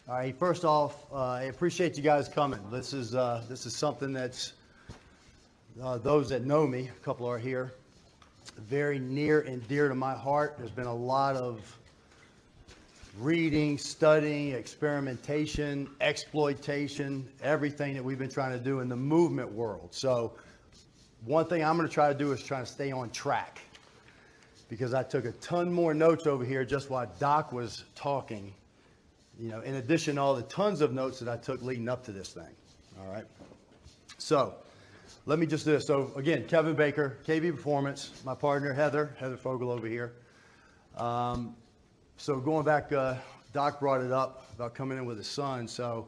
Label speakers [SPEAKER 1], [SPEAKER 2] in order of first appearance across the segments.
[SPEAKER 1] All right. First off, I appreciate you guys coming. This is something that's those that know me, a couple are here, very near and dear to my heart. There's been a lot of reading, studying, experimentation, exploitation, everything that we've been trying to do in the movement world. So one thing I'm going to try to do is try to stay on track, because I took a ton more notes over here just while Doc was talking, you know, in addition to all the tons of notes that I took leading up to this thing. All right. So let me just do this. So again, Kevin Baker, KB Performance, my partner, Heather Fogel over here. So going back, Doc brought it up about coming in with his son. So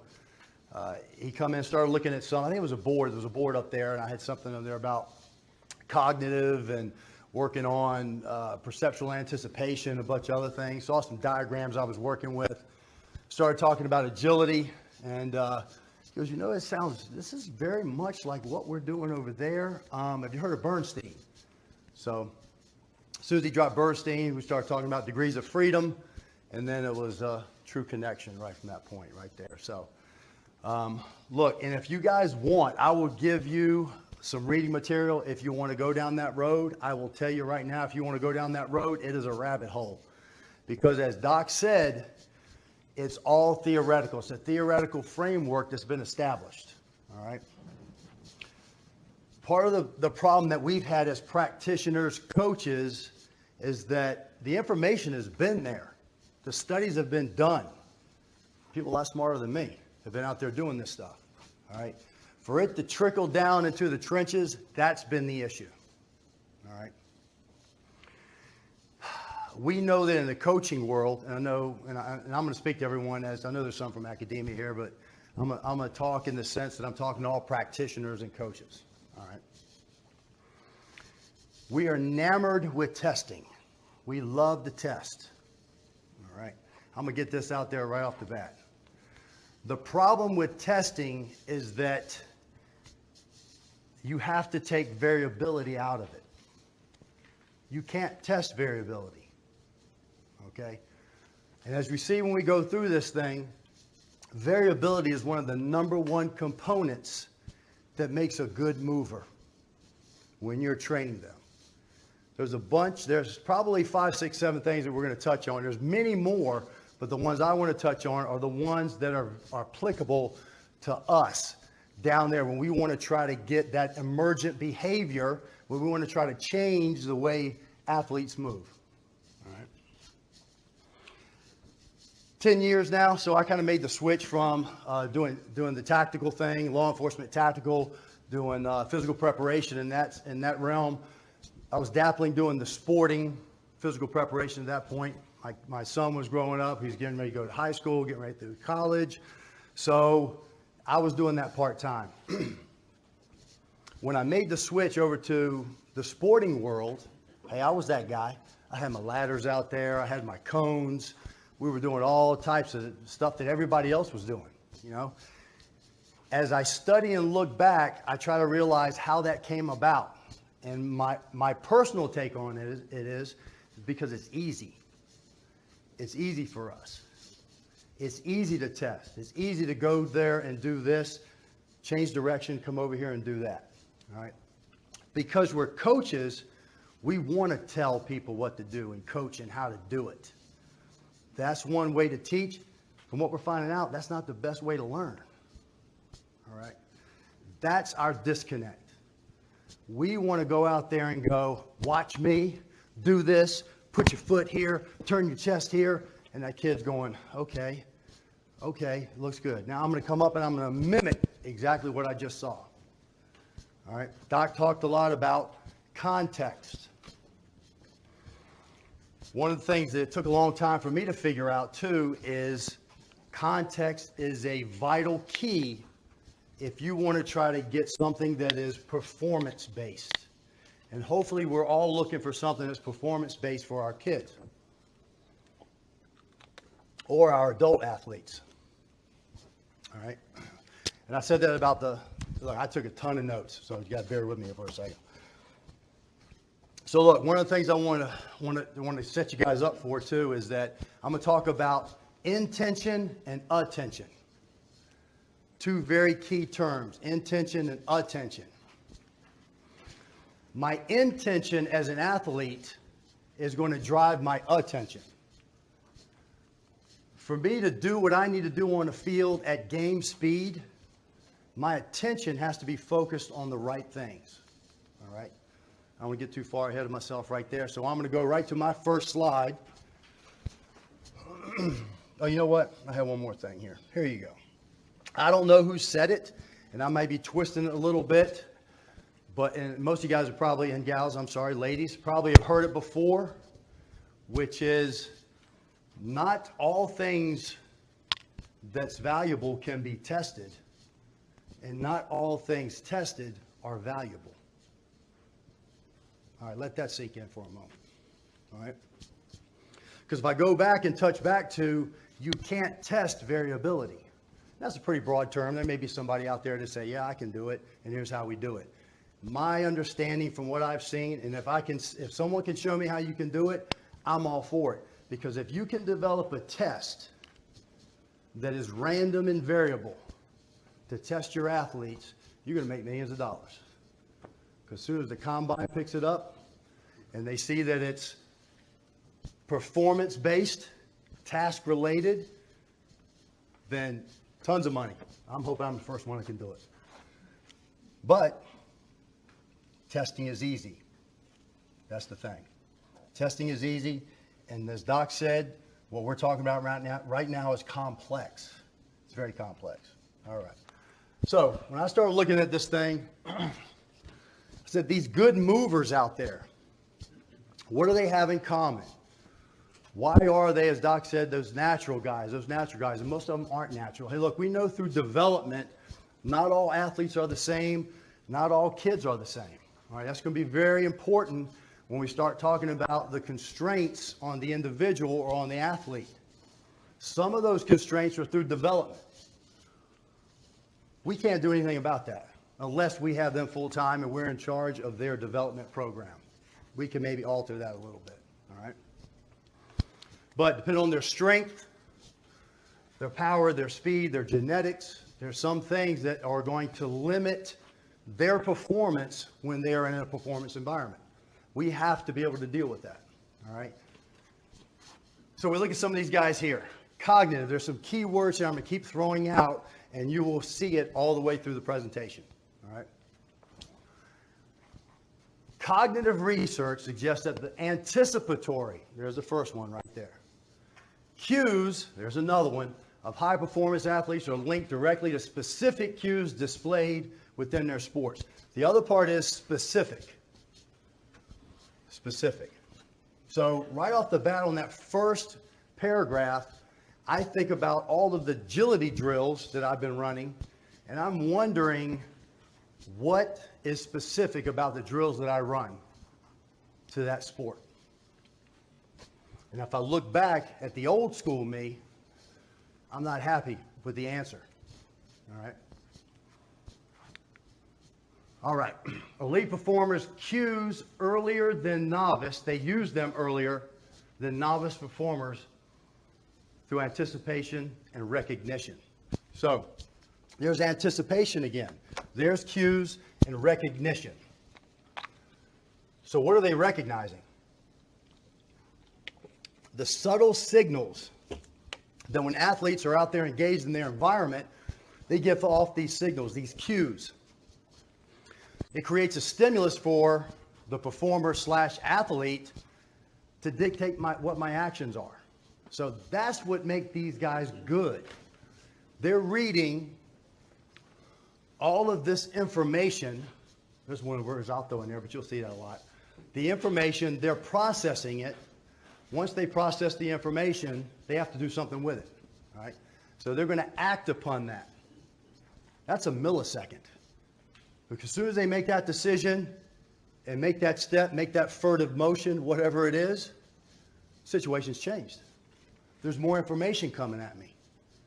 [SPEAKER 1] he come in and started looking at some, I think it was a board. There was a board up there, and I had something up there about cognitive and working on perceptual anticipation, a bunch of other things. Saw some diagrams I was working with. Started talking about agility, and he goes, you know, this is very much like what we're doing over there. Have you heard of Bernstein? So as soon as he dropped Bernstein, we started talking about degrees of freedom, and then it was true connection right from that point right there. So look, and if you guys want, I will give you some reading material if you want to go down that road. I will tell you right now, if you want to go down that road, it is a rabbit hole. Because as Doc said, it's all theoretical. It's a theoretical framework that's been established. All right. Part of the problem that we've had as practitioners, coaches, is that the information has been there. The studies have been done. People a lot smarter than me have been out there doing this stuff. All right. For it to trickle down into the trenches, that's been the issue. All right. We know that in the coaching world, and I know, and I'm going to speak to everyone, as I know there's some from academia here, but I'm going to talk in the sense that I'm talking to all practitioners and coaches. All right. We are enamored with testing. We love to test. All right. I'm going to get this out there right off the bat. The problem with testing is that you have to take variability out of it. You can't test variability. Okay? And as we see when we go through this thing, variability is one of the number one components that makes a good mover when you're training them. There's probably 5, 6, 7 things that we're going to touch on. There's many more, but the ones I want to touch on are the ones that are applicable to us down there when we want to try to get that emergent behavior, when we want to try to change the way athletes move. All right. 10 years now, so I kind of made the switch from doing the tactical thing, law enforcement tactical, doing physical preparation in that realm. I was dabbling doing the sporting physical preparation at that point. My son was growing up. He was getting ready to go to high school, getting ready to college. So I was doing that part-time. When I made the switch over to the sporting world, hey, I was that guy. I had my ladders out there. I had my cones. We were doing all types of stuff that everybody else was doing, you know. As I study and look back, I try to realize how that came about. And my personal take on it is because it's easy. It's easy for us. It's easy to test. It's easy to go there and do this, change direction, come over here and do that. All right. Because we're coaches, we want to tell people what to do and coach and how to do it. That's one way to teach. From what we're finding out, that's not the best way to learn. All right. That's our disconnect. We want to go out there and go, watch me, do this, put your foot here, turn your chest here, and that kid's going, okay, looks good. Now I'm going to come up and I'm going to mimic exactly what I just saw. All right. Doc talked a lot about context. One of the things that it took a long time for me to figure out too is context is a vital key if you want to try to get something that is performance-based. And hopefully we're all looking for something that's performance-based for our kids or our adult athletes. All right. And I said that about look, I took a ton of notes, so you got to bear with me for a second. So look, one of the things I want to set you guys up for too is that I'm going to talk about Intention and attention. Two very key terms, intention and attention. My intention as an athlete is going to drive my attention. For me to do what I need to do on the field at game speed, my attention has to be focused on the right things. All right? I don't want to get too far ahead of myself right there, so I'm going to go right to my first slide. Oh, you know what? I have one more thing here. Here you go. I don't know who said it, and I may be twisting it a little bit, but and most of you guys are probably, and gals, I'm sorry, ladies, probably have heard it before, which is not all things that's valuable can be tested, and not all things tested are valuable. All right, let that sink in for a moment. All right? Because if I go back and touch back to, you can't test variability. That's a pretty broad term. There may be somebody out there to say, yeah, I can do it, and here's how we do it. My understanding from what I've seen, and if someone can show me how you can do it, I'm all for it. Because if you can develop a test that is random and variable to test your athletes, you're going to make millions of dollars. Because as soon as the combine picks it up and they see that it's performance-based, task-related, then tons of money. I'm hoping I'm the first one that can do it. But testing is easy. That's the thing. Testing is easy, and as Doc said, what we're talking about right now is complex. It's very complex. All right. So when I started looking at this thing, I said, these good movers out there, what do they have in common? Why are they, as Doc said, those natural guys, and most of them aren't natural. Hey, look, we know through development, not all athletes are the same, not all kids are the same. All right, that's going to be very important when we start talking about the constraints on the individual or on the athlete. Some of those constraints are through development. We can't do anything about that unless we have them full time and we're in charge of their development program. We can maybe alter that a little bit, all right? But depending on their strength, their power, their speed, their genetics, there's some things that are going to limit their performance when they are in a performance environment. We have to be able to deal with that, all right? So we look at some of these guys here. Cognitive, there's some key words here I'm going to keep throwing out, and you will see it all the way through the presentation, all right? Cognitive research suggests that the anticipatory, there's the first one right there. Cues, there's another one, of high-performance athletes are linked directly to specific cues displayed within their sports. The other part is specific. Specific. So right off the bat on that first paragraph, I think about all of the agility drills that I've been running, and I'm wondering what is specific about the drills that I run to that sport. And if I look back at the old school me, I'm not happy with the answer. All right. All right. Elite performers cues earlier than novice. They use them earlier than novice performers through anticipation and recognition. So there's anticipation again. There's cues and recognition. So what are they recognizing? The subtle signals that when athletes are out there engaged in their environment, they give off these signals, these cues. It creates a stimulus for the performer / athlete to dictate what my actions are. So that's what makes these guys good. They're reading all of this information. There's one of the words I'll throw in there, but you'll see that a lot. The information, they're processing it. Once they process the information, they have to do something with it. All right? So they're going to act upon that. That's a millisecond. Because as soon as they make that decision and make that step, make that furtive motion, whatever it is, situation's changed. There's more information coming at me.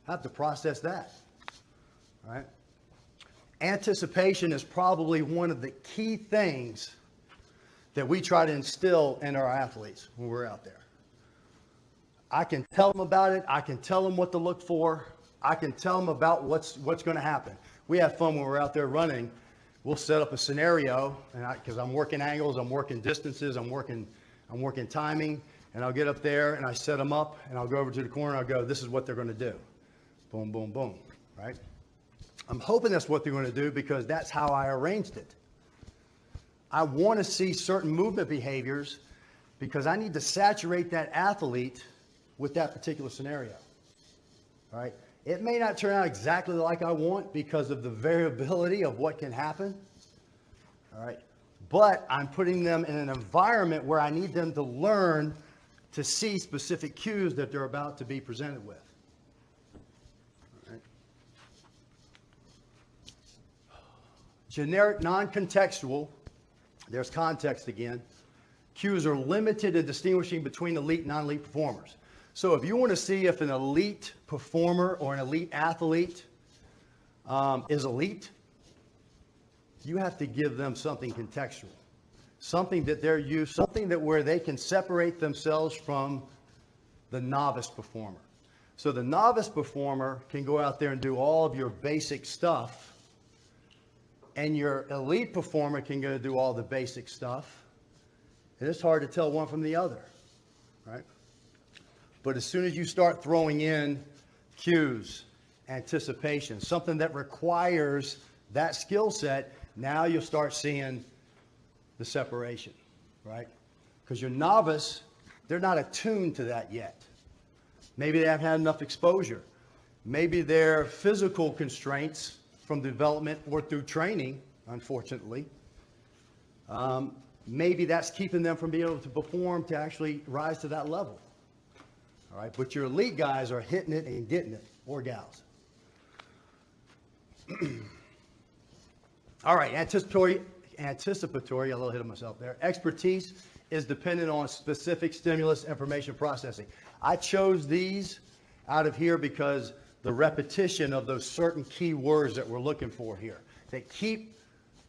[SPEAKER 1] I have to process that. All right? Anticipation is probably one of the key things that we try to instill in our athletes when we're out there. I can tell them about it. I can tell them what to look for. I can tell them about what's going to happen. We have fun when we're out there running. We'll set up a scenario, and because I'm working angles, I'm working distances, I'm working timing, and I'll get up there and I set them up, and I'll go over to the corner. And I'll go, this is what they're going to do. Boom, boom, boom. Right? I'm hoping that's what they're going to do because that's how I arranged it. I want to see certain movement behaviors because I need to saturate that athlete with that particular scenario. All right? It may not turn out exactly like I want because of the variability of what can happen. All right? But I'm putting them in an environment where I need them to learn to see specific cues that they're about to be presented with. All right? Generic, non-contextual, there's context again. Cues are limited in distinguishing between elite and non-elite performers. So if you want to see if an elite performer or an elite athlete is elite, you have to give them something contextual, something that they're used, something that where they can separate themselves from the novice performer. So the novice performer can go out there and do all of your basic stuff, and your elite performer can go do all the basic stuff. And it's hard to tell one from the other, right? But as soon as you start throwing in cues, anticipation, something that requires that skill set, now you'll start seeing the separation, right? Because your novice, they're not attuned to that yet. Maybe they haven't had enough exposure. Maybe their physical constraints from development or through training, unfortunately, maybe that's keeping them from being able to perform to actually rise to that level. All right, but your elite guys are hitting it and getting it, or gals. All right, anticipatory, a little hit of myself there. Expertise is dependent on specific stimulus information processing. I chose these out of here because the repetition of those certain key words that we're looking for here, they keep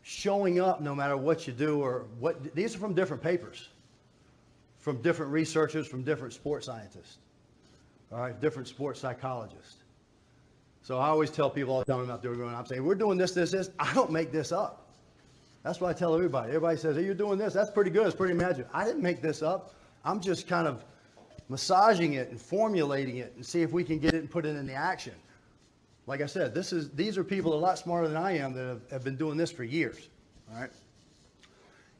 [SPEAKER 1] showing up no matter what you do or what. These are from different papers, from different researchers, from different sports scientists, all right, different sports psychologists. So I always tell people all the time about doing, I'm saying, we're doing this. I don't make this up. That's what I tell everybody. Everybody says, hey, you're doing this. That's pretty good. It's pretty imaginative. I didn't make this up. I'm just kind of massaging it and formulating it and see if we can get it and put it into action. Like I said, these are people a lot smarter than I am that have been doing this for years. All right.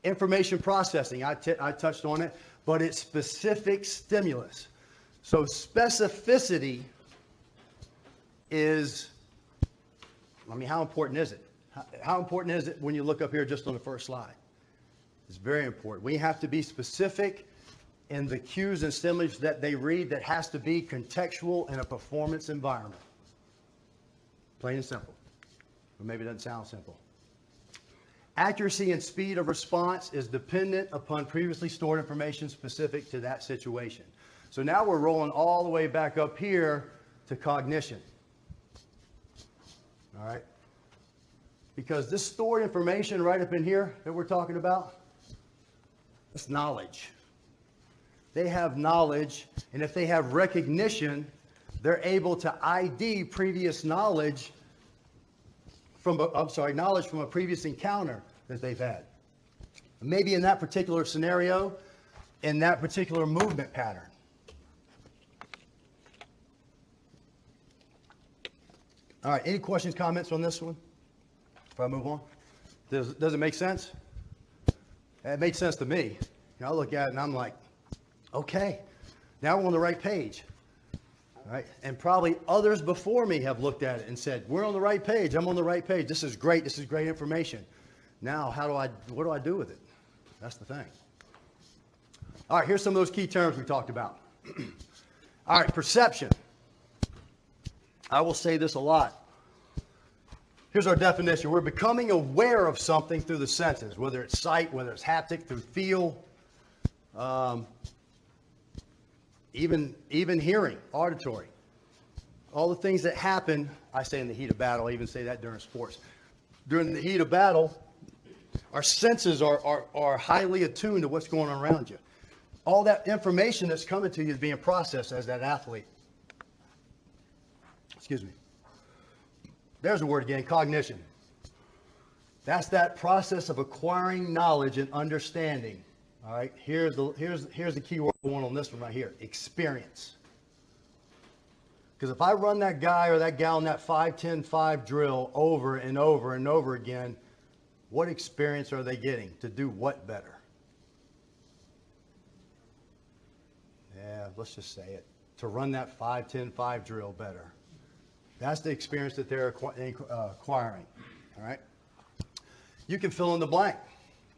[SPEAKER 1] Information processing, I touched on it, but it's specific stimulus. So specificity is, how important is it? How important is it when you look up here just on the first slide? It's very important. We have to be specific in the cues and stimulus that they read that has to be contextual in a performance environment. Plain and simple. Or maybe it doesn't sound simple. Accuracy and speed of response is dependent upon previously stored information specific to that situation. So now we're rolling all the way back up here to cognition. All right? Because this stored information right up in here that we're talking about, it's knowledge. They have knowledge, and if they have recognition, they're able to ID previous knowledge from a previous encounter that they've had. Maybe in that particular scenario, in that particular movement pattern. All right, any questions, comments on this one? Before I move on? Does it make sense? It makes sense to me. I look at it and I'm like, okay, now we're on the right page. All right, and probably others before me have looked at it and said, we're on the right page, I'm on the right page, this is great information. Now, what do I do with it? That's the thing. All right, here's some of those key terms we talked about. All right, perception. I will say this a lot. Here's our definition. We're becoming aware of something through the senses, whether it's sight, whether it's haptic, through feel, even hearing, auditory. All the things that happen, I say in the heat of battle, I even say that during sports. During the heat of battle, our senses are highly attuned to what's going on around you. all that information that's coming to you is being processed as that athlete. Excuse me. There's the word again, cognition. That's that process of acquiring knowledge and understanding. All right, here's the key word one on this one right here, experience. Because if I run that guy or that gal in that 5-10-5 drill over and over and over again, what experience are they getting to do what better? Yeah, let's just say it. To run that 5-10-5 drill better. That's the experience that they're acquiring. All right. You can fill in the blank.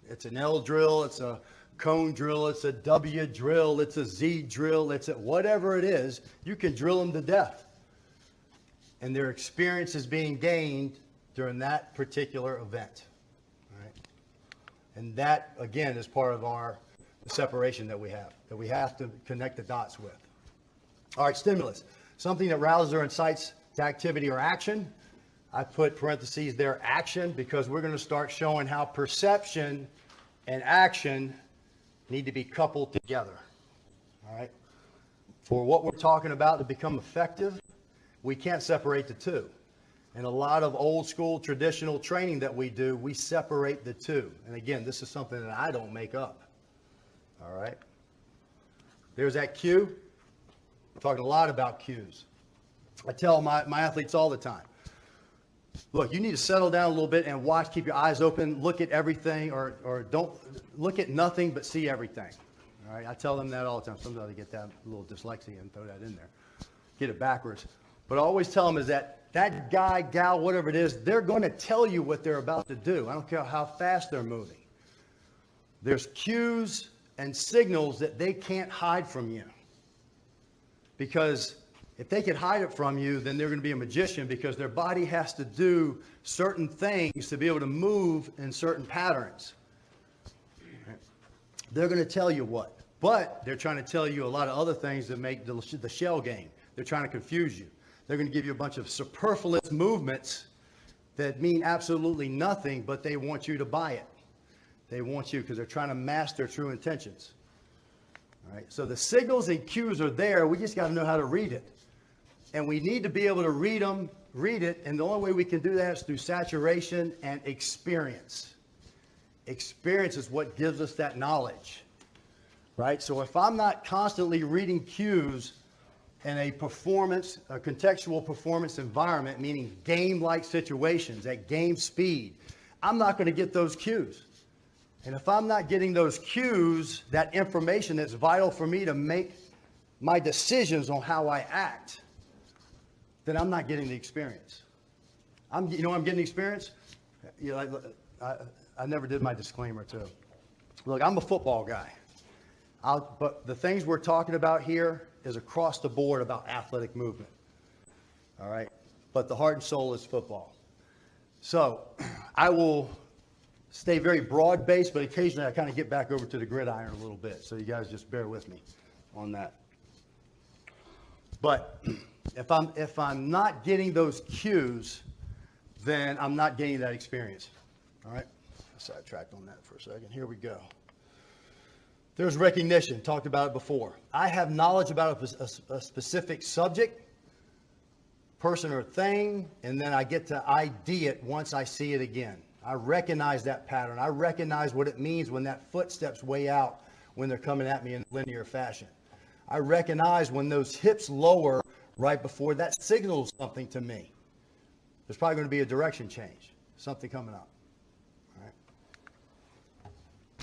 [SPEAKER 1] It's an L drill. It's a cone drill. It's a W drill. It's a Z drill. It's a whatever it is. You can drill them to death. And their experience is being gained during that particular event. All right. And that, again, is part of our separation that we have to connect the dots with. All right, stimulus. Something that rouses or incites to activity or action. I put parentheses there, action, because we're going to start showing how perception and action need to be coupled together. All right. For what we're talking about to become effective, we can't separate the two. And a lot of old school traditional training that we do, we separate the two. And again, this is something that I don't make up. All right. There's that cue. We're talking a lot about cues. I tell my athletes all the time, look, you need to settle down a little bit and watch, keep your eyes open, look at everything, or don't look at nothing but see everything. All right, I tell them that all the time. Sometimes I get that little dyslexia and throw that in there, get it backwards. But I always tell them is that guy, gal, whatever it is, they're going to tell you what they're about to do. I don't care how fast they're moving. There's cues and signals that they can't hide from you. Because if they could hide it from you, then they're going to be a magician, because their body has to do certain things to be able to move in certain patterns. They're going to tell you what, but they're trying to tell you a lot of other things that make the shell game. They're trying to confuse you. They're going to give you a bunch of superfluous movements that mean absolutely nothing, but they want you to buy it. They want you because they're trying to mask their true intentions. All right. So the signals and cues are there. We just got to know how to read it. And we need to be able to read it, and the only way we can do that is through saturation and experience. Experience is what gives us that knowledge, right? So if I'm not constantly reading cues in a contextual performance environment, meaning game-like situations at game speed, I'm not going to get those cues. And if I'm not getting those cues, that information that's vital for me to make my decisions on how I act, then I'm not getting the experience. I'm getting the experience? You know, I never did my disclaimer too. Look, I'm a football guy. But the things we're talking about here is across the board about athletic movement. All right? But the heart and soul is football. So I will stay very broad-based, but occasionally I kind of get back over to the gridiron a little bit. So you guys just bear with me on that. But if I'm not getting those cues, then I'm not getting that experience. All right? Sidetracked on that for a second. Here we go. There's recognition. Talked about it before. I have knowledge about a specific subject, person or thing, and then I get to ID it once I see it again. I recognize that pattern. I recognize what it means when that foot steps way out when they're coming at me in linear fashion. I recognize when those hips lower right before that signals something to me. There's probably going to be a direction change, something coming up. All right.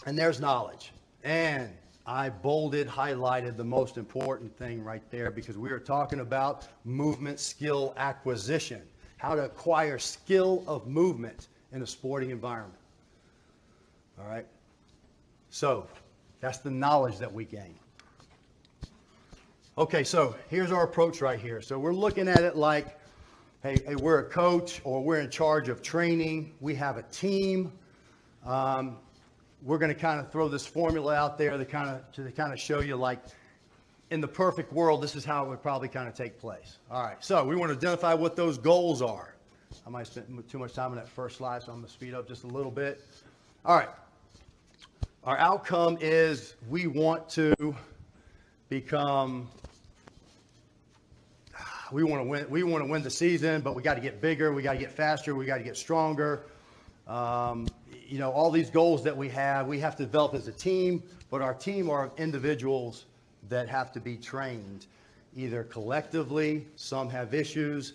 [SPEAKER 1] And there's knowledge. And I bolded, highlighted the most important thing right there, because we are talking about movement skill acquisition, how to acquire skill of movement in a sporting environment. All right. So that's the knowledge that we gain. Okay, so here's our approach right here. So we're looking at it like, hey, we're a coach, or we're in charge of training. We have a team. We're going to kind of throw this formula out there to kind of show you, like, in the perfect world, this is how it would probably kind of take place. All right, so we want to identify what those goals are. I might spend too much time on that first slide, so I'm going to speed up just a little bit. All right. Our outcome is we want to become, we want to win the season, but we got to get bigger, we got to get faster, we got to get stronger. All these goals that we have to develop as a team, but our team are individuals that have to be trained either collectively. Some have issues.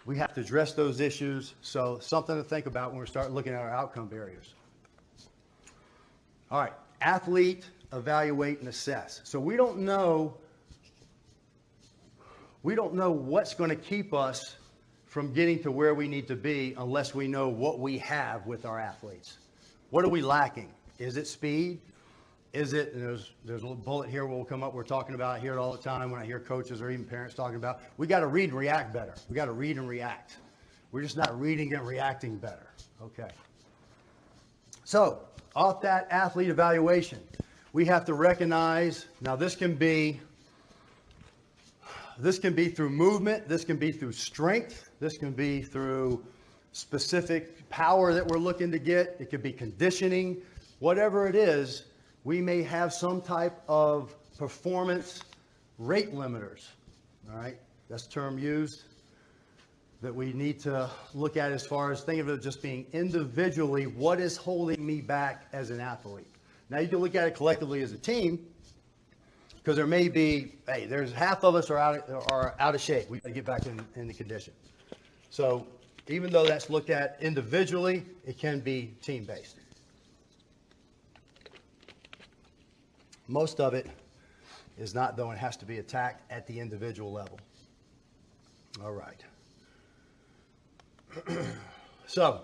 [SPEAKER 1] We have to address those issues. So something to think about when we start looking at our outcome barriers. All right, athlete, evaluate, and assess. So we don't know what's going to keep us from getting to where we need to be unless we know what we have with our athletes. What are we lacking? Is it speed? Is it, and there's a little bullet here we'll come up, we're talking about, I hear it all the time when I hear coaches or even parents talking about, we got to read and react better. We got to read and react. We're just not reading and reacting better. Okay. So, off that athlete evaluation, we have to recognize, now this can be through movement, this can be through strength, this can be through specific power that we're looking to get, it could be conditioning, whatever it is, we may have some type of performance rate limiters, all right? That's the term used that we need to look at as far as thinking of it just being individually, what is holding me back as an athlete? Now you can look at it collectively as a team, because there may be, hey, there's half of us are out of shape. We got to get back in the condition. So even though that's looked at individually, it can be team-based. Most of it is not, though, it has to be attacked at the individual level. All right. So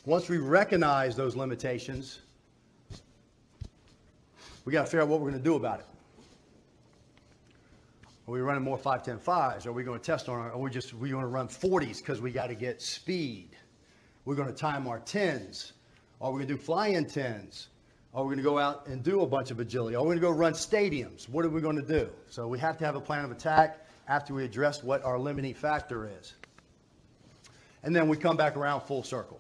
[SPEAKER 1] once we recognize those limitations, we got to figure out what we're going to do about it. Are we running more 5-10-5s? Are we going to test on our, are we going to run 40s because we got to get speed? We're going to time our 10s. Are we going to do fly-in 10s? Are we going to go out and do a bunch of agility? Are we going to go run stadiums? What are we going to do? So we have to have a plan of attack after we address what our limiting factor is. And then we come back around full circle.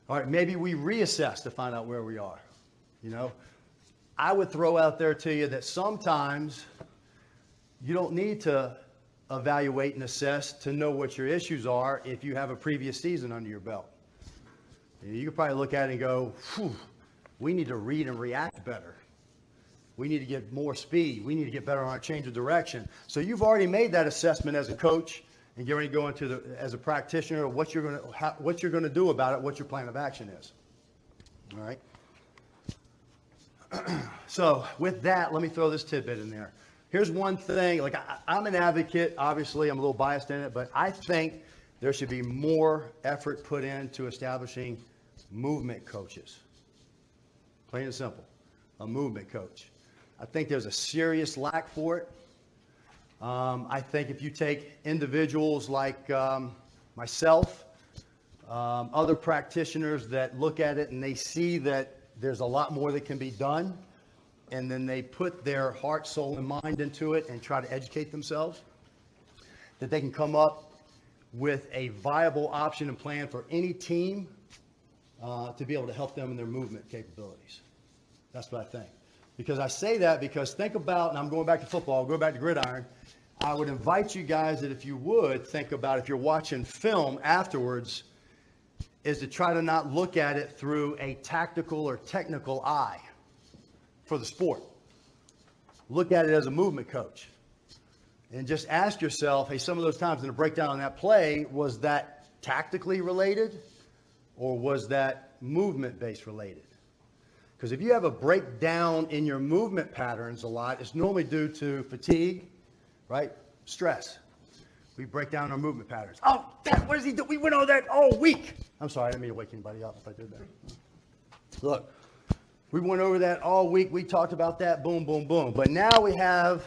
[SPEAKER 1] All right, maybe we reassess to find out where we are. I would throw out there to you that sometimes you don't need to evaluate and assess to know what your issues are if you have a previous season under your belt. You could probably look at it and go, whew, we need to read and react better. We need to get more speed. We need to get better on our change of direction. So you've already made that assessment as a coach and get ready to go into as a practitioner, what you're going to do about it, what your plan of action is. All right. So with that, let me throw this tidbit in there. Here's one thing, like I'm an advocate, obviously I'm a little biased in it, but I think there should be more effort put into establishing movement coaches. Plain and simple, a movement coach. I think there's a serious lack for it. I think if you take individuals like myself, other practitioners that look at it and they see that there's a lot more that can be done, and then they put their heart, soul, and mind into it and try to educate themselves, that they can come up with a viable option and plan for any team to be able to help them in their movement capabilities. That's what I think. Because I say that because think about, and I'm going back to football, go back to gridiron, I would invite you guys that if you would think about, if you're watching film afterwards, is to try to not look at it through a tactical or technical eye for the sport. Look at it as a movement coach. And just ask yourself, hey, some of those times in the breakdown on that play, was that tactically related or was that movement-based related? Because if you have a breakdown in your movement patterns a lot, it's normally due to fatigue, right? Stress. We break down our movement patterns. Oh, what does he do? We went over that all week. I'm sorry, I didn't mean to wake anybody up if I did that. Look, we went over that all week. We talked about that, boom, boom, boom. But now we have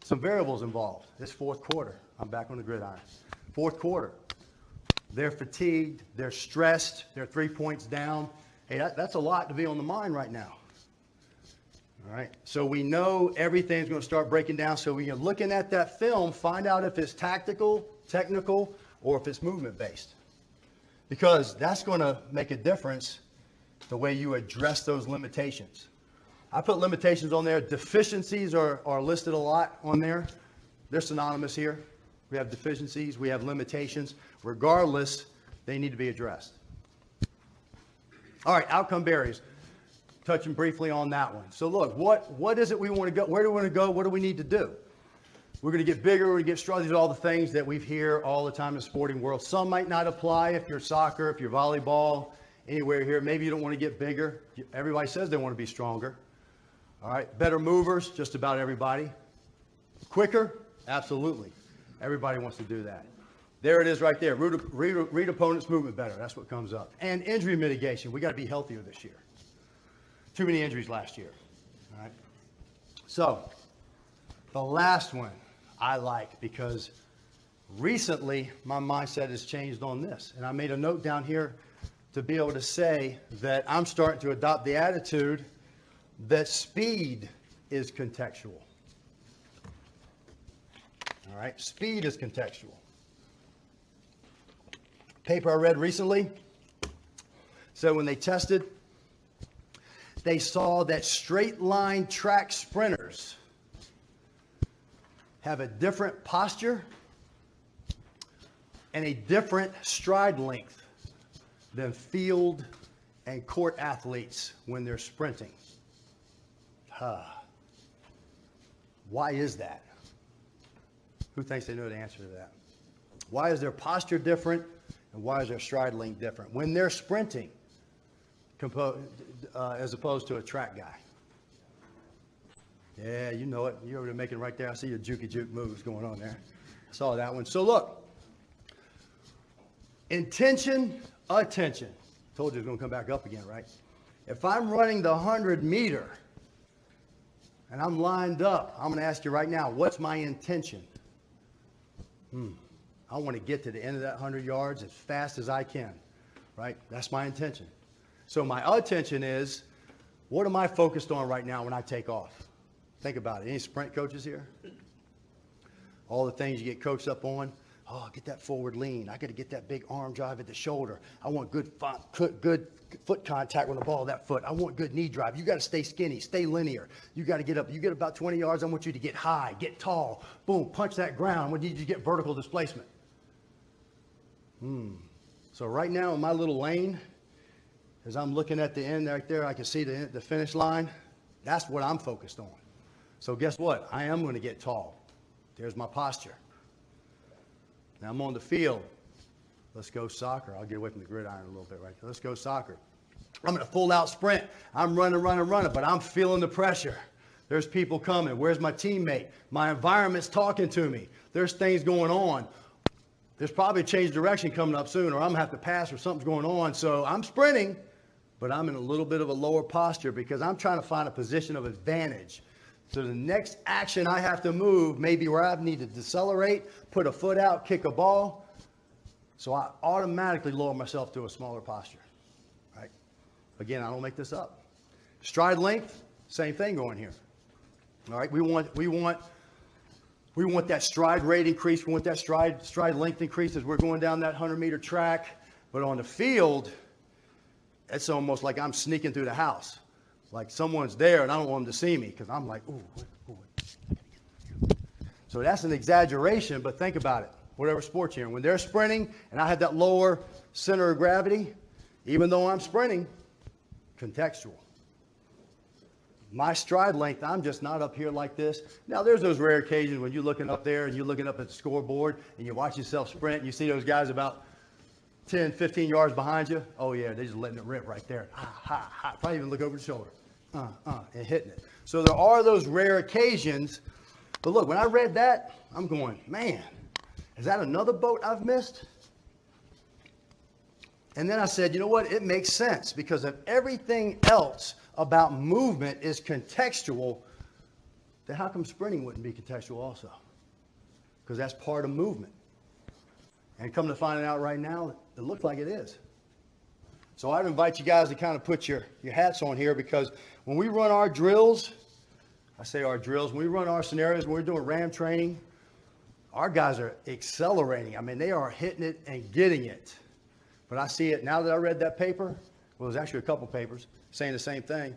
[SPEAKER 1] some variables involved. This fourth quarter, I'm back on the gridiron. Fourth quarter, they're fatigued, they're stressed, they're 3 points down. Hey, that's a lot to be on the mind right now. All right, so we know everything's going to start breaking down. So when you're looking at that film, find out if it's tactical, technical, or if it's movement-based. Because that's going to make a difference the way you address those limitations. I put limitations on there. Deficiencies are listed a lot on there. They're synonymous here. We have deficiencies, we have limitations. Regardless, they need to be addressed. All right, outcome barriers. Touching briefly on that one. So look, what is it we want to go? Where do we want to go? What do we need to do? We're going to get bigger, we're going to get stronger. These are all the things that we hear all the time in the sporting world. Some might not apply if you're soccer, if you're volleyball, anywhere here. Maybe you don't want to get bigger. Everybody says they want to be stronger. All right, better movers, just about everybody. Quicker, absolutely. Everybody wants to do that. There it is right there. Read opponent's movement better. That's what comes up. And injury mitigation. We got to be healthier this year. Too many injuries last year. All right. So the last one I like because recently my mindset has changed on this. And I made a note down here to be able to say that I'm starting to adopt the attitude that speed is contextual. All right, speed is contextual. Paper I read recently said when they tested, they saw that straight line track sprinters have a different posture and a different stride length than field and court athletes when they're sprinting. Why is that? Who thinks they know the answer to that? Why is their posture different and why is their stride length different when they're sprinting as opposed to a track guy? Yeah, you know it. You're already making right there. I see your jukey juke moves going on there. I saw that one. So look, intention, attention. Told you it's going to come back up again, right? If I'm running the 100-meter and I'm lined up, I'm going to ask you right now, what's my intention? I want to get to the end of that 100 yards as fast as I can, right? That's my intention. So my attention is, what am I focused on right now when I take off? Think about it. Any sprint coaches here? All the things you get coached up on. Oh, get that forward lean. I got to get that big arm drive at the shoulder. I want good foot contact with the ball of that foot. I want good knee drive. You got to stay skinny, stay linear. You got to get up. You get about 20 yards. I want you to get high, get tall. Boom, punch that ground. We need you to get vertical displacement. So right now in my little lane, as I'm looking at the end right there, I can see the finish line. That's what I'm focused on. So guess what? I am going to get tall. There's my posture. Now I'm on the field. Let's go soccer. I'll get away from the gridiron a little bit right there. Let's go soccer. I'm in a full-out sprint. I'm running, but I'm feeling the pressure. There's people coming. Where's my teammate? My environment's talking to me. There's things going on. There's probably a change of direction coming up soon, or I'm going to have to pass, or something's going on. So I'm sprinting, but I'm in a little bit of a lower posture because I'm trying to find a position of advantage. So the next action I have to move may be where I need to decelerate, put a foot out, kick a ball. So I automatically lower myself to a smaller posture, right? Again, I don't make this up. Stride length, same thing going here. All right, we want that stride rate increase. We want that stride length increase as we're going down that 100-meter track. But on the field, it's almost like I'm sneaking through the house. Like someone's there and I don't want them to see me because I'm like, ooh. So that's an exaggeration, but think about it. Whatever sport you're in. When they're sprinting and I have that lower center of gravity, even though I'm sprinting, contextual. My stride length, I'm just not up here like this. Now, there's those rare occasions when you're looking up there and you're looking up at the scoreboard and you watch yourself sprint and you see those guys about 10, 15 yards behind you. Oh, yeah, they're just letting it rip right there. Probably even look over the shoulder. And hitting it. So there are those rare occasions. But look, when I read that, I'm going, man, is that another boat I've missed? And then I said, you know what? It makes sense because if everything else about movement is contextual, then how come sprinting wouldn't be contextual also? Because that's part of movement. And come to find out right now, it looks like it is. So I'd invite you guys to kind of put your hats on here because when we run our drills, I say our drills, when we run our scenarios, when we're doing RAM training, our guys are accelerating. I mean, they are hitting it and getting it. But I see it now that I read that paper, well, there's actually a couple papers saying the same thing.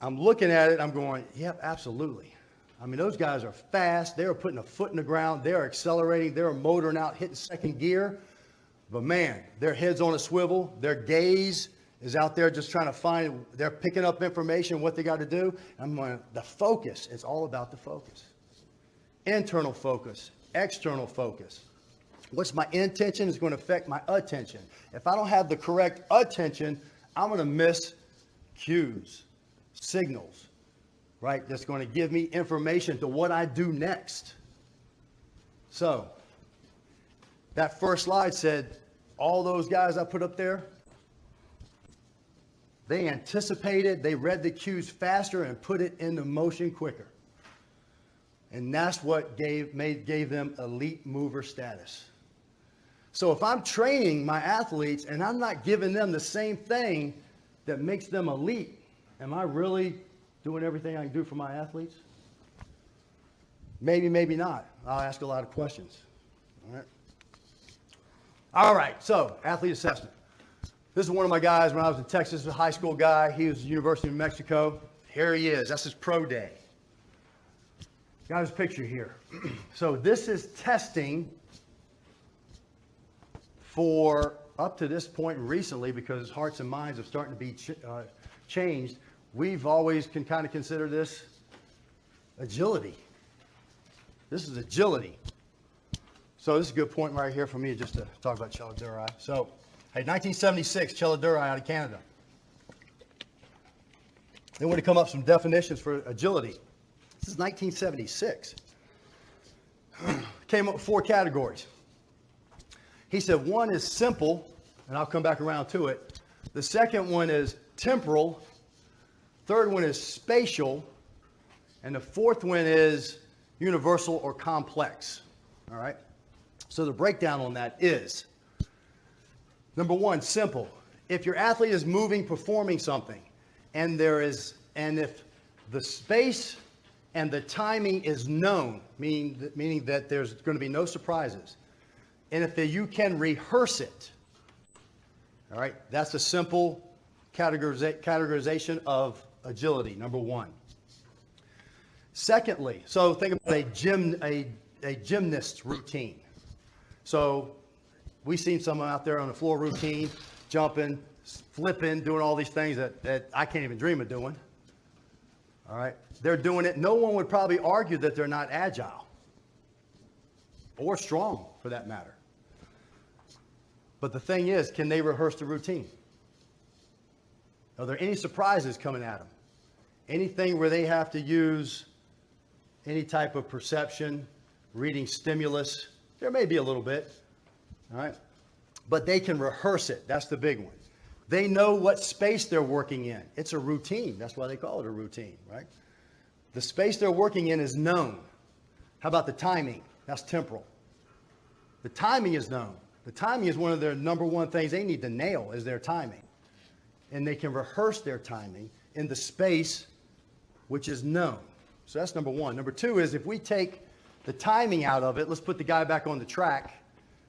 [SPEAKER 1] I'm looking at it, I'm going, yep, absolutely. I mean, those guys are fast. They're putting a foot in the ground. They're accelerating. They're motoring out, hitting second gear. But man, their head's on a swivel. Their gaze is out there just trying to find, they're picking up information, what they got to do. I'm going, the focus, it's all about the focus. Internal focus, external focus. What's my intention is going to affect my attention. If I don't have the correct attention, I'm going to miss cues, signals, right? That's going to give me information to what I do next. So that first slide said, all those guys I put up there, they anticipated, they read the cues faster and put it into motion quicker. And that's what gave them elite mover status. So if I'm training my athletes and I'm not giving them the same thing that makes them elite, am I really doing everything I can do for my athletes? Maybe, maybe not. I'll ask a lot of questions. All right, so athlete assessment. This is one of my guys when I was in Texas, a high school guy. He was at the University of New Mexico. Here he is. That's his pro day. Got his picture here. So this is testing for up to this point recently, because hearts and minds are starting to be changed. We've always can kind of consider this agility. This is agility. So this is a good point right here for me just to talk about Chaladurai. So, hey, 1976, Chaladurai out of Canada. They want to come up with some definitions for agility. This is 1976. Came up with 4 categories. He said one is simple, and I'll come back around to it. The second one is temporal. Third one is spatial. And the fourth one is universal or complex. All right? So the breakdown on that is, number one, simple. If your athlete is moving, performing something, and if the space and the timing is known, meaning that there's going to be no surprises, and if you can rehearse it, all right, that's a simple categorization of agility, number one. Secondly, so think about a gymnast routine. So we've seen someone out there on the floor routine, jumping, flipping, doing all these things that I can't even dream of doing. All right, they're doing it. No one would probably argue that they're not agile or strong, for that matter. But the thing is, can they rehearse the routine? Are there any surprises coming at them? Anything where they have to use any type of perception, reading stimulus? There may be a little bit, all right? But they can rehearse it. That's the big one. They know what space they're working in. It's a routine. That's why they call it a routine, right? The space they're working in is known. How about the timing? That's temporal. The timing is known. The timing is one of their number one things they need to nail is their timing. And they can rehearse their timing in the space which is known. So that's number one. Number two is if we take the timing out of it, let's put the guy back on the track,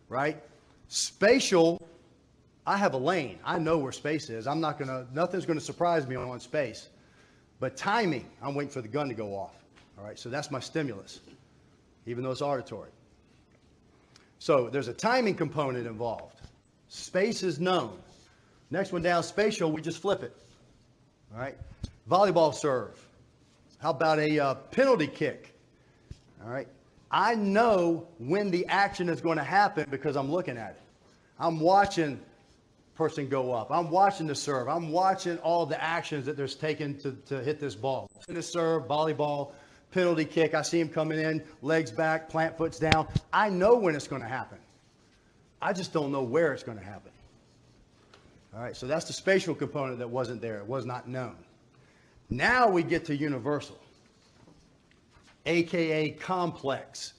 [SPEAKER 1] right? Spatial, I have a lane. I know where space is. Nothing's going to surprise me on space. But timing, I'm waiting for the gun to go off. All right, so that's my stimulus, even though it's auditory. So there's a timing component involved. Space is known. Next one down, spatial, we just flip it. All right, volleyball serve. How about a penalty kick? All right, I know when the action is going to happen because I'm looking at it. I'm watching person go up. I'm watching the serve. I'm watching all the actions that there's taken to hit this ball. Tennis serve, volleyball, penalty kick. I see him coming in, legs back, plant foot's down. I know when it's going to happen. I just don't know where it's going to happen. All right, so that's the spatial component that wasn't there. It was not known. Now we get to universal, AKA complex,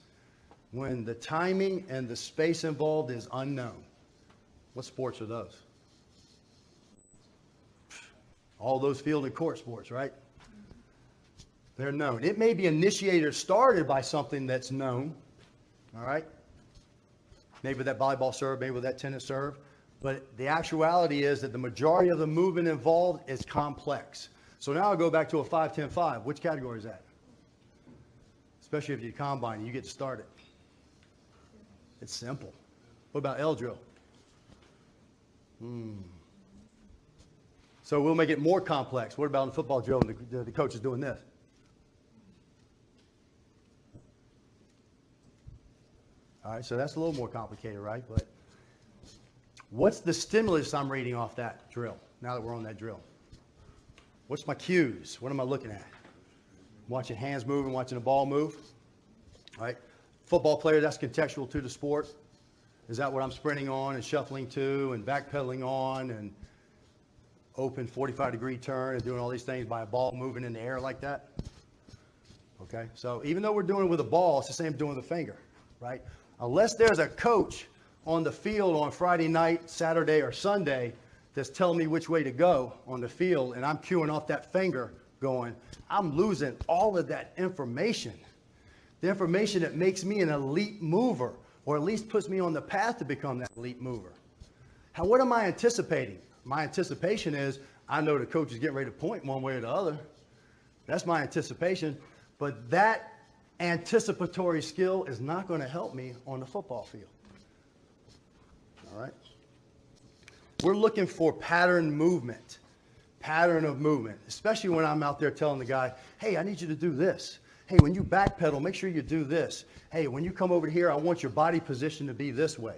[SPEAKER 1] when the timing and the space involved is unknown. What sports are those? All those field and court sports, right? They're known. It may be initiated or started by something that's known, all right? Maybe with that volleyball serve, maybe with that tennis serve, But the actuality is that the majority of the movement involved is complex. So now I'll go back to a 5-10-5. Which category is that? Especially if you combine, you get started. It's simple. What about L drill? So we'll make it more complex. What about in the football drill and the coach is doing this? All right, so that's a little more complicated, right? But what's the stimulus I'm reading off that drill, now that we're on that drill? What's my cues? What am I looking at? Watching hands move and watching the ball move, all right? Football player, that's contextual to the sport. Is that what I'm sprinting on and shuffling to and backpedaling on and open 45-degree turn and doing all these things by a ball moving in the air like that? Okay, so even though we're doing it with a ball, it's the same doing with a finger, right? Unless there's a coach on the field on Friday night, Saturday, or Sunday that's telling me which way to go on the field and I'm cueing off that finger going, I'm losing all of that information. The information that makes me an elite mover, or at least puts me on the path to become that elite mover. What am I anticipating? My anticipation is I know the coach is getting ready to point one way or the other. That's my anticipation. But that anticipatory skill is not going to help me on the football field. All right? We're looking for pattern of movement, especially when I'm out there telling the guy, hey, I need you to do this. Hey, when you backpedal, make sure you do this. Hey, when you come over here, I want your body position to be this way.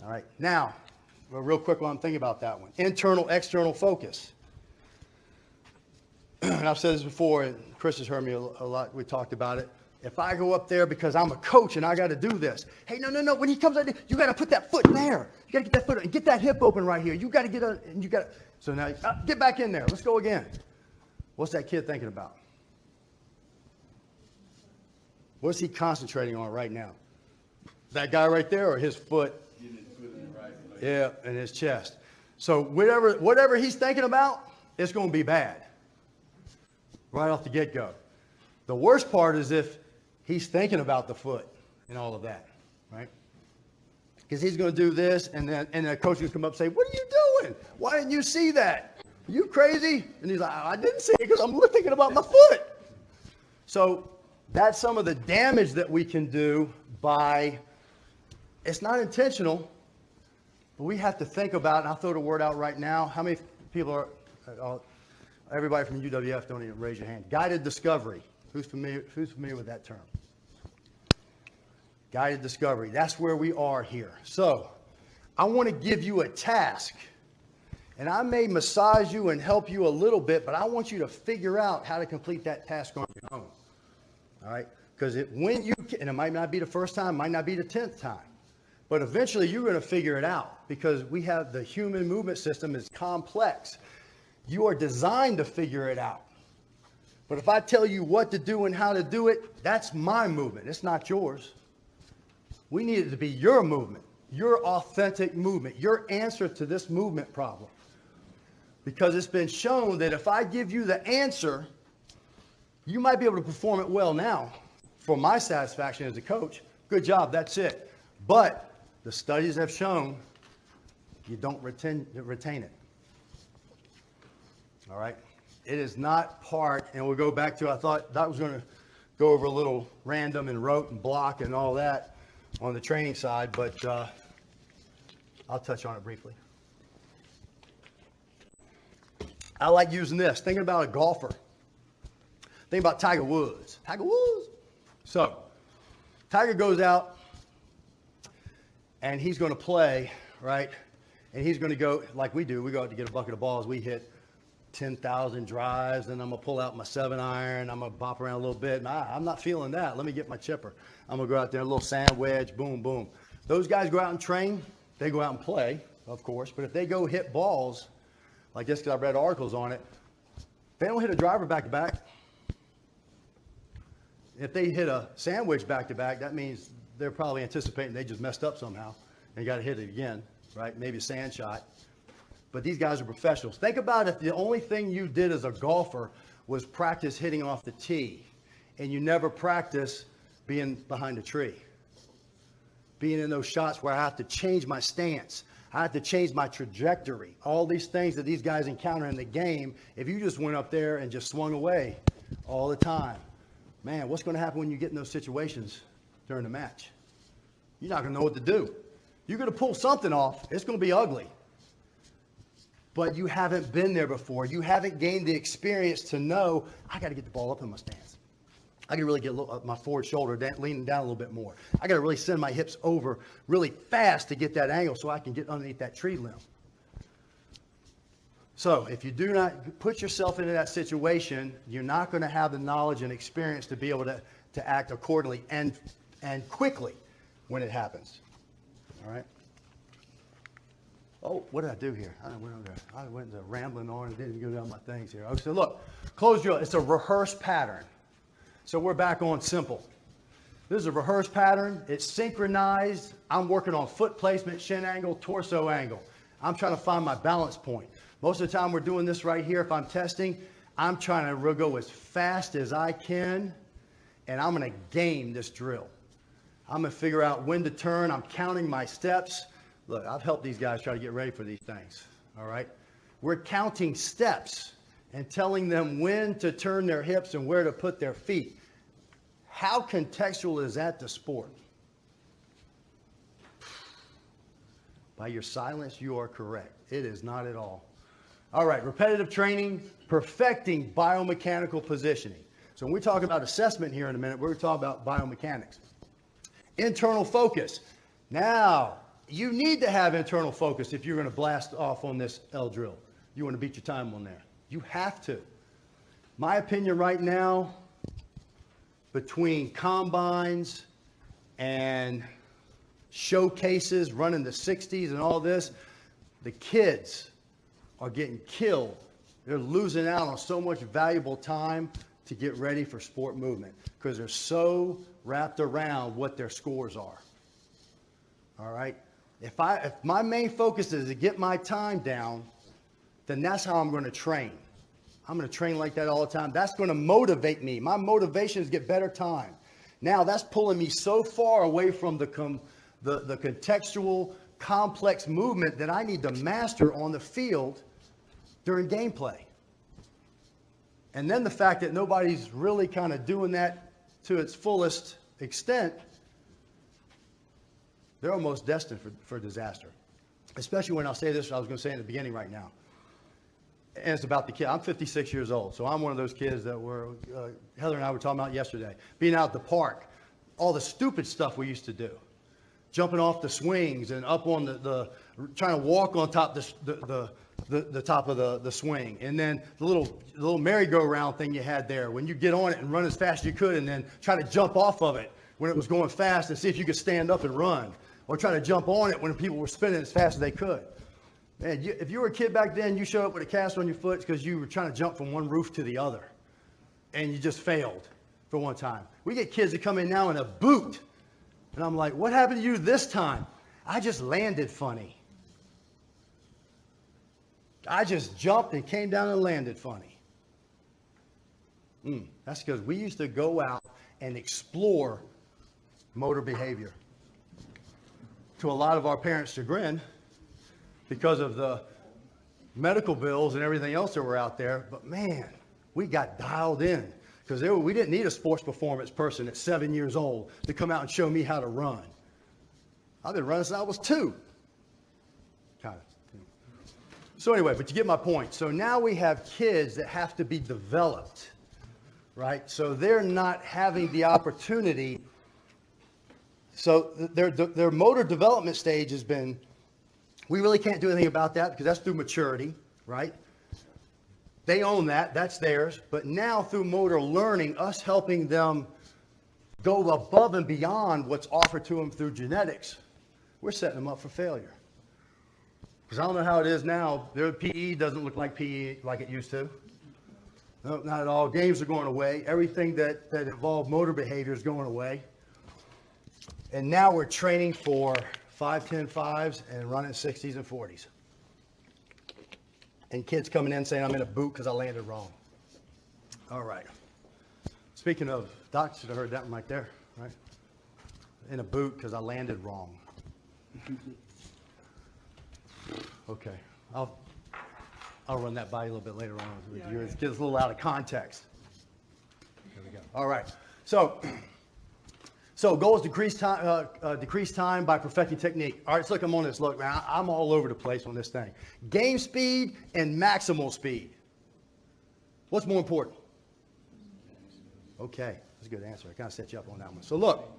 [SPEAKER 1] All right. Now, real quick while I'm thinking about that one. Internal, external focus. And I've said this before, and Chris has heard me a lot. We talked about it. If I go up there because I'm a coach and I got to do this, hey, no. When he comes out there, you got to put that foot there. You got to get that foot and get that hip open right here. You got to get a, and you got to. So now, get back in there. Let's go again. What's that kid thinking about? What's he concentrating on right now? That guy right there or his foot? Getting his foot in the right place. Yeah, and his chest. So whatever he's thinking about, it's going to be bad. Right off the get-go. The worst part is if he's thinking about the foot and all of that, right? Because he's going to do this, and the coach will come up and say, what are you doing? Why didn't you see that? Are you crazy? And he's like, I didn't see it because I'm thinking about my foot. So that's some of the damage that we can do by, it's not intentional, but we have to think about, and I'll throw the word out right now. How many people are, everybody from UWF, don't even raise your hand. Guided discovery. Who's familiar with that term? Guided discovery. That's where we are here. So I want to give you a task. And I may massage you and help you a little bit, but I want you to figure out how to complete that task on your own. All right? Because when you can, and it might not be the first time, might not be the 10th time, but eventually you're going to figure it out because we have the human movement system is complex. You are designed to figure it out. But if I tell you what to do and how to do it, that's my movement. It's not yours. We need it to be your movement, your authentic movement, your answer to this movement problem. Because it's been shown that if I give you the answer, you might be able to perform it well now. For my satisfaction as a coach, good job, that's it. But the studies have shown you don't retain it. All right? It is not part, and we'll go back to, I thought that was going to go over a little random and rote and block and all that on the training side, but I'll touch on it briefly. I like using this. Thinking about a golfer. Think about Tiger Woods. Tiger Woods. So, Tiger goes out, and he's going to play, right? And he's going to go, like we do, we go out to get a bucket of balls. We hit 10,000 drives, and I'm going to pull out my 7-iron. I'm going to bop around a little bit. And I'm not feeling that. Let me get my chipper. I'm going to go out there, a little sand wedge, boom, boom. Those guys go out and train. They go out and play, of course. But if they go hit balls, like this, because I've read articles on it, they don't hit a driver back-to-back. If they hit a sandwich back-to-back, that means they're probably anticipating they just messed up somehow and got to hit it again, right? Maybe a sand shot. But these guys are professionals. Think about if the only thing you did as a golfer was practice hitting off the tee, and you never practice being behind a tree, being in those shots where I have to change my stance. I have to change my trajectory. All these things that these guys encounter in the game, if you just went up there and just swung away all the time, man, what's going to happen when you get in those situations during the match? You're not going to know what to do. You're going to pull something off. It's going to be ugly. But you haven't been there before. You haven't gained the experience to know, I got to get the ball up in my stance. I got to really get my forward shoulder leaning down a little bit more. I got to really send my hips over really fast to get that angle so I can get underneath that tree limb. So if you do not put yourself into that situation, you're not going to have the knowledge and experience to be able to act accordingly and quickly when it happens. All right? Oh, what did I do here? I went into rambling on and didn't go down my things here. Okay, so look, close drill. It's a rehearsed pattern. So we're back on simple. This is a rehearsed pattern. It's synchronized. I'm working on foot placement, shin angle, torso angle. I'm trying to find my balance point. Most of the time we're doing this right here. If I'm testing, I'm trying to go as fast as I can, and I'm going to game this drill. I'm going to figure out when to turn. I'm counting my steps. Look, I've helped these guys try to get ready for these things, all right? We're counting steps and telling them when to turn their hips and where to put their feet. How contextual is that to sport? By your silence, you are correct. It is not at all. All right, repetitive training, perfecting biomechanical positioning. So when we talk about assessment here in a minute, we're going to talk about biomechanics. Internal focus. Now, you need to have internal focus if you're going to blast off on this L drill. You want to beat your time on there. You have to. My opinion right now, between combines and showcases running the 60s and all this, the kids are getting killed. They're losing out on so much valuable time to get ready for sport movement because they're so wrapped around what their scores are. All right? If my main focus is to get my time down, then that's how I'm going to train. I'm going to train like that all the time. That's going to motivate me. My motivation is to get better time. Now that's pulling me so far away from the contextual, complex movement that I need to master on the field during gameplay. And then the fact that nobody's really kind of doing that to its fullest extent, they're almost destined for disaster. Especially when I'll say this, I was going to say in the beginning right now. And it's about the kid. I'm 56 years old, so I'm one of those kids that Heather and I were talking about yesterday. Being out at the park, all the stupid stuff we used to do. Jumping off the swings and up on trying to walk on top the top of the swing. And then the little merry-go-round thing you had there, when you get on it and run as fast as you could and then try to jump off of it when it was going fast and see if you could stand up and run. Or try to jump on it when people were spinning as fast as they could. Man, if you were a kid back then, you showed up with a cast on your foot because you were trying to jump from one roof to the other. And you just failed for one time. We get kids that come in now in a boot. And I'm like, what happened to you this time? I just landed funny. I just jumped and came down and landed funny. That's because we used to go out and explore motor behavior. To a lot of our parents' chagrin, because of the medical bills and everything else that were out there. But man, we got dialed in because we didn't need a sports performance person at 7 years old to come out and show me how to run. I've been running since I was 2. Kind of. So anyway, but you get my point. So now we have kids that have to be developed, right? So they're not having the opportunity. So their motor development stage has been, we really can't do anything about that because that's through maturity, right? They own that. That's theirs. But now through motor learning, us helping them go above and beyond what's offered to them through genetics, we're setting them up for failure. Because I don't know how it is now. Their PE doesn't look like PE like it used to. No, not at all. Games are going away. Everything that involved motor behavior is going away. And now we're training for 5, 10, 5s and running 60s and 40s. And kids coming in saying I'm in a boot because I landed wrong. All right. Speaking of, Doc should have heard that one right there, right? In a boot because I landed wrong. Okay. I'll run that by you a little bit later on with you. It gets a little out of context. There we go. All right. So goal is decrease time by perfecting technique. All right, let's look. I'm on this. Look, man, I'm all over the place on this thing. Game speed and maximal speed. What's more important? Okay, that's a good answer. I kind of set you up on that one. So look,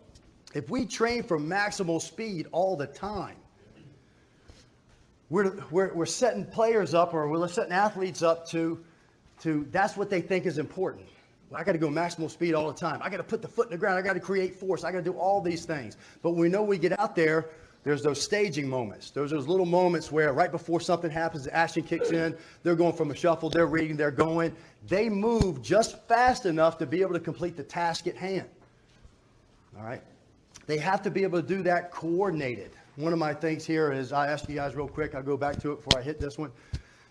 [SPEAKER 1] if we train for maximal speed all the time, we're setting players up, or we're setting athletes up to that's what they think is important. Well, I got to go maximal speed all the time. I got to put the foot in the ground. I got to create force. I got to do all these things. But we know we get out there, there's those staging moments. There's those little moments where right before something happens, the action kicks in. They're going from a shuffle. They're reading. They're going. They move just fast enough to be able to complete the task at hand. All right? They have to be able to do that coordinated. One of my things here is, I asked you guys real quick. I'll go back to it before I hit this one.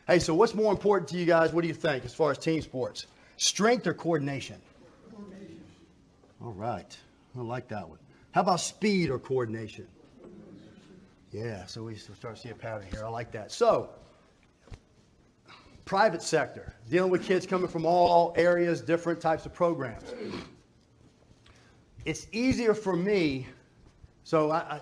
[SPEAKER 1] Hey, so what's more important to you guys? What do you think as far as team sports? Strength or coordination? Coordination. All right. I like that one. How about speed or coordination? Yeah, so we start to see a pattern here. I like that. So, private sector, dealing with kids coming from all areas, different types of programs. It's easier for me, so I'm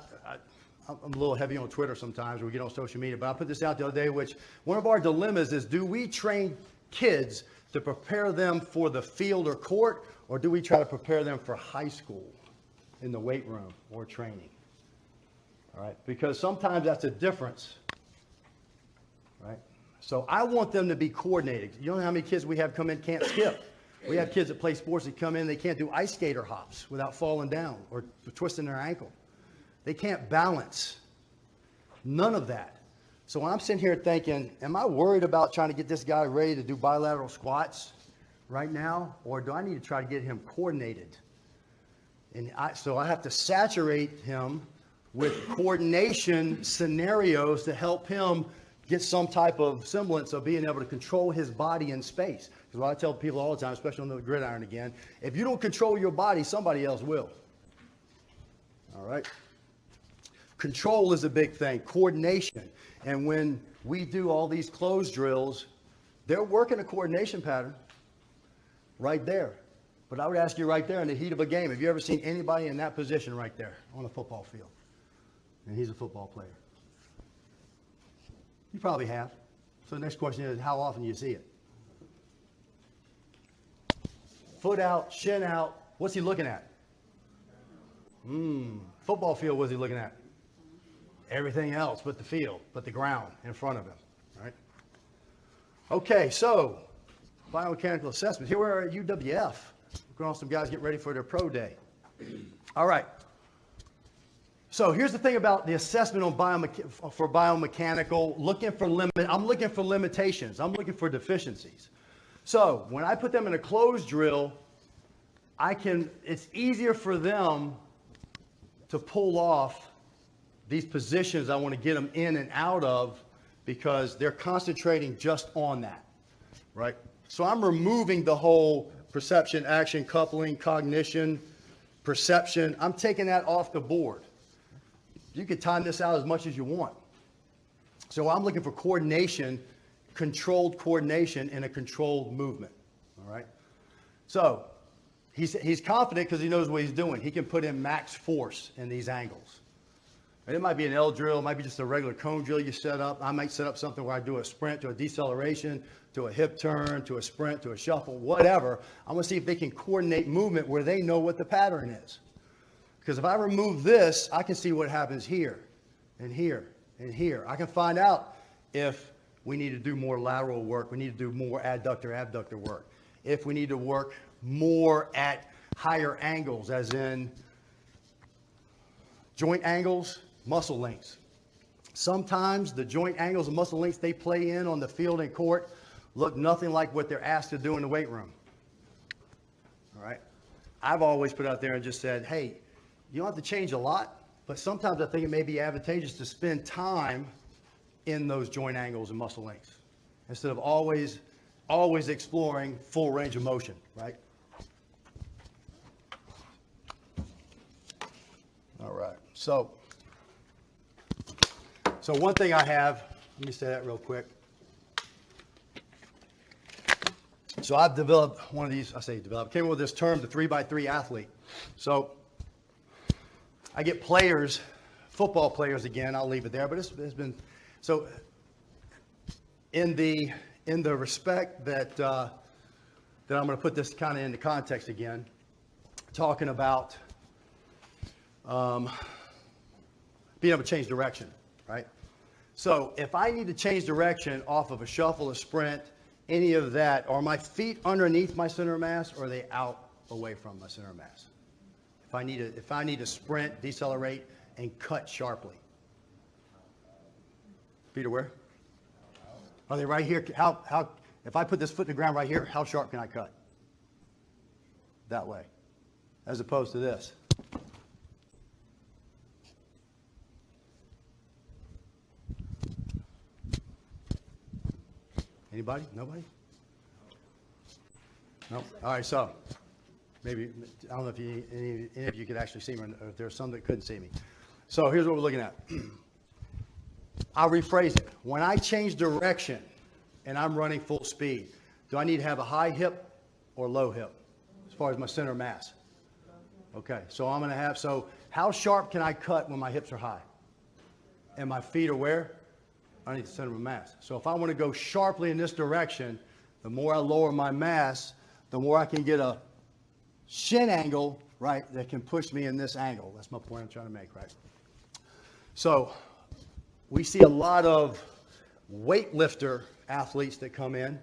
[SPEAKER 1] a little heavy on Twitter sometimes, or we get on social media, but I put this out the other day, which one of our dilemmas is, do we train kids to prepare them for the field or court, or do we try to prepare them for high school in the weight room or training? All right, because sometimes that's a difference, right? So I want them to be coordinated. You don't know how many kids we have come in can't skip. We have kids that play sports that come in, they can't do ice skater hops without falling down or twisting their ankle. They can't balance. None of that. So when I'm sitting here thinking, am I worried about trying to get this guy ready to do bilateral squats right now? Or do I need to try to get him coordinated? And so I have to saturate him with coordination scenarios to help him get some type of semblance of being able to control his body in space. Because what I tell people all the time, especially on the gridiron again, if you don't control your body, somebody else will. All right? Control is a big thing, coordination. And when we do all these close drills, they're working a coordination pattern right there. But I would ask you right there in the heat of a game, have you ever seen anybody in that position right there on a football field? And he's a football player. You probably have. So the next question is, how often do you see it? Foot out, shin out. What's he looking at? Football field, what's he looking at? Everything else but the field, but the ground in front of him, right? Okay, so biomechanical assessment. Here we are at UWF. We're going to some guys get ready for their pro day. All right. So here's the thing about the assessment on for biomechanical, I'm looking for limitations. I'm looking for deficiencies. So when I put them in a closed drill, it's easier for them to pull off these positions I want to get them in and out of because they're concentrating just on that, right? So I'm removing the whole perception, action, coupling, cognition, perception. I'm taking that off the board. You can time this out as much as you want. So I'm looking for coordination, controlled coordination in a controlled movement, all right? So he's confident because he knows what he's doing. He can put in max force in these angles. And it might be an L drill, it might be just a regular cone drill you set up. I might set up something where I do a sprint to a deceleration, to a hip turn, to a sprint, to a shuffle, whatever. I'm gonna see if they can coordinate movement where they know what the pattern is. Because if I remove this, I can see what happens here and here and here. I can find out if we need to do more lateral work, we need to do more abductor work. If we need to work more at higher angles, as in joint angles, muscle lengths. Sometimes the joint angles and muscle lengths they play in on the field and court look nothing like what they're asked to do in the weight room. All right? I've always put out there and just said, hey, you don't have to change a lot, but sometimes I think it may be advantageous to spend time in those joint angles and muscle lengths instead of always exploring full range of motion, right? All right. So one thing I have Let me say that real quick. So I've developed one of these, came up with this term, the 3x3 athlete. So I get players, football players again, I'll leave it there, but it's been, so in the respect that, that I'm going to put this kind of into context again, talking about being able to change direction, right? So if I need to change direction off of a shuffle, a sprint, any of that, are my feet underneath my center of mass, or are they out away from my center of mass? If I need to sprint, decelerate, and cut sharply, feet are where? Are they right here? How? If I put this foot in the ground right here, how sharp can I cut? That way, as opposed to this. Anybody? Nobody? No? All right, so maybe, I don't know if any of you could actually see me, or if there's some that couldn't see me. So here's what we're looking at. I'll rephrase it. When I change direction and I'm running full speed, do I need to have a high hip or low hip as far as my center of mass? Okay, so I'm going to have, so how sharp can I cut when my hips are high? And my feet are where? Underneath the center of mass. So if I want to go sharply in this direction, the more I lower my mass, the more I can get a shin angle, right, that can push me in this angle. That's my point I'm trying to make, right? So we see a lot of weightlifter athletes that come in.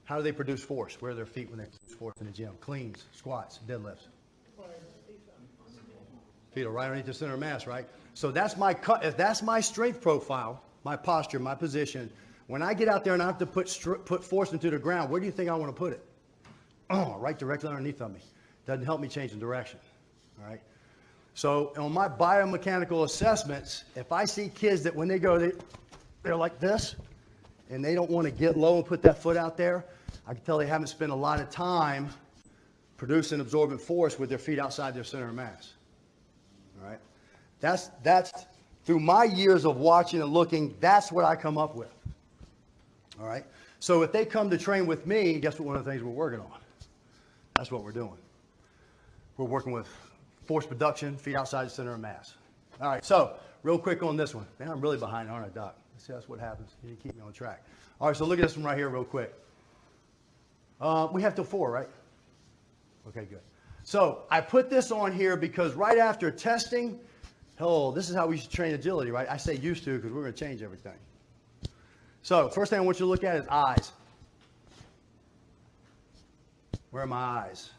[SPEAKER 1] How do they produce force? Where are their feet when they produce force in the gym? Cleans, squats, deadlifts. Feet are right underneath the center of mass, right? So that's my cut. If that's my strength profile, my posture, my position, when I get out there and I have to put force into the ground, where do you think I want to put it? Oh, right directly underneath of me. Doesn't help me change the direction. All right. So on my biomechanical assessments, if I see kids that when they go, they're like this, and they don't want to get low and put that foot out there, I can tell they haven't spent a lot of time producing absorbent force with their feet outside their center of mass. All right. That's through my years of watching and looking, that's what I come up with. All right. So if they come to train with me, guess what one of the things we're working on? That's what we're doing. We're working with force production, feet outside the center of mass. All right, so real quick on this one. Man, I'm really behind, aren't I, Doc? See, that's what happens. You need to keep me on track. All right, so look at this one right here real quick. We have till 4, right? Okay, good. So I put this on here because right after testing, this is how we used to train agility, right? I say used to because we're going to change everything. So first thing I want you to look at is eyes. Where are my eyes?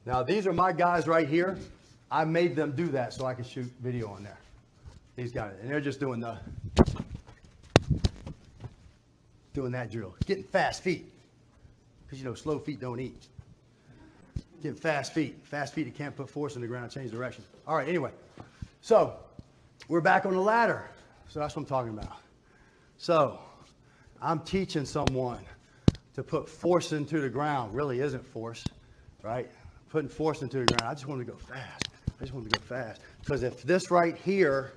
[SPEAKER 1] Now, these are my guys right here. I made them do that so I could shoot video on there. These guys, and they're just doing that drill. Getting fast feet. Because, you know, slow feet don't eat. Getting fast feet. Fast feet that can't put force in the ground, change direction. All right, anyway. So, we're back on the ladder. So that's what I'm talking about. So, I'm teaching someone to put force into the ground. Really isn't force, right? Putting force into the ground. I just want to go fast. Because if this right here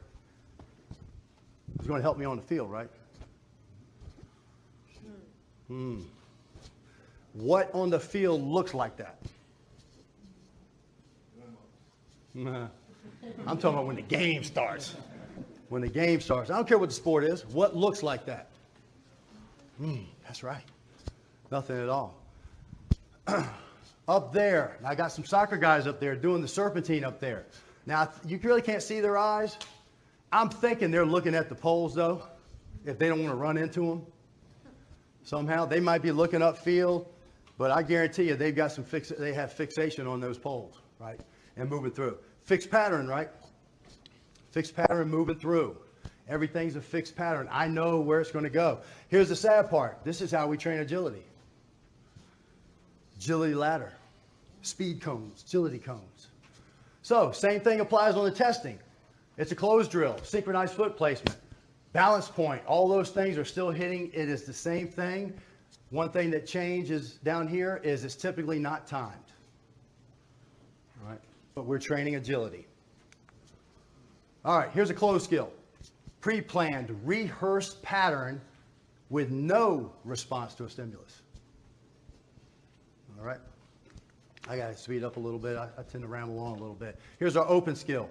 [SPEAKER 1] is going to help me on the field, right? What on the field looks like that? I'm talking about when the game starts. When the game starts. I don't care what the sport is. What looks like that? That's right. Nothing at all. Up there, I got some soccer guys up there doing the serpentine up there. Now, you really can't see their eyes. I'm thinking they're looking at the poles, though, if they don't want to run into them. Somehow, they might be looking upfield, but I guarantee you they have fixation on those poles, right, and moving through. Fixed pattern, right? Fixed pattern moving through. Everything's a fixed pattern. I know where it's going to go. Here's the sad part. This is how we train agility. Agility ladder, speed cones, agility cones. So same thing applies on the testing. It's a closed drill, synchronized foot placement, balance point. All those things are still hitting. It is the same thing. One thing that changes down here is it's typically not timed. All right, but we're training agility. All right, here's a closed skill. pre-planned, rehearsed pattern with no response to a stimulus. All right. I got to speed up a little bit. I tend to ramble on a little bit. Here's our open skill.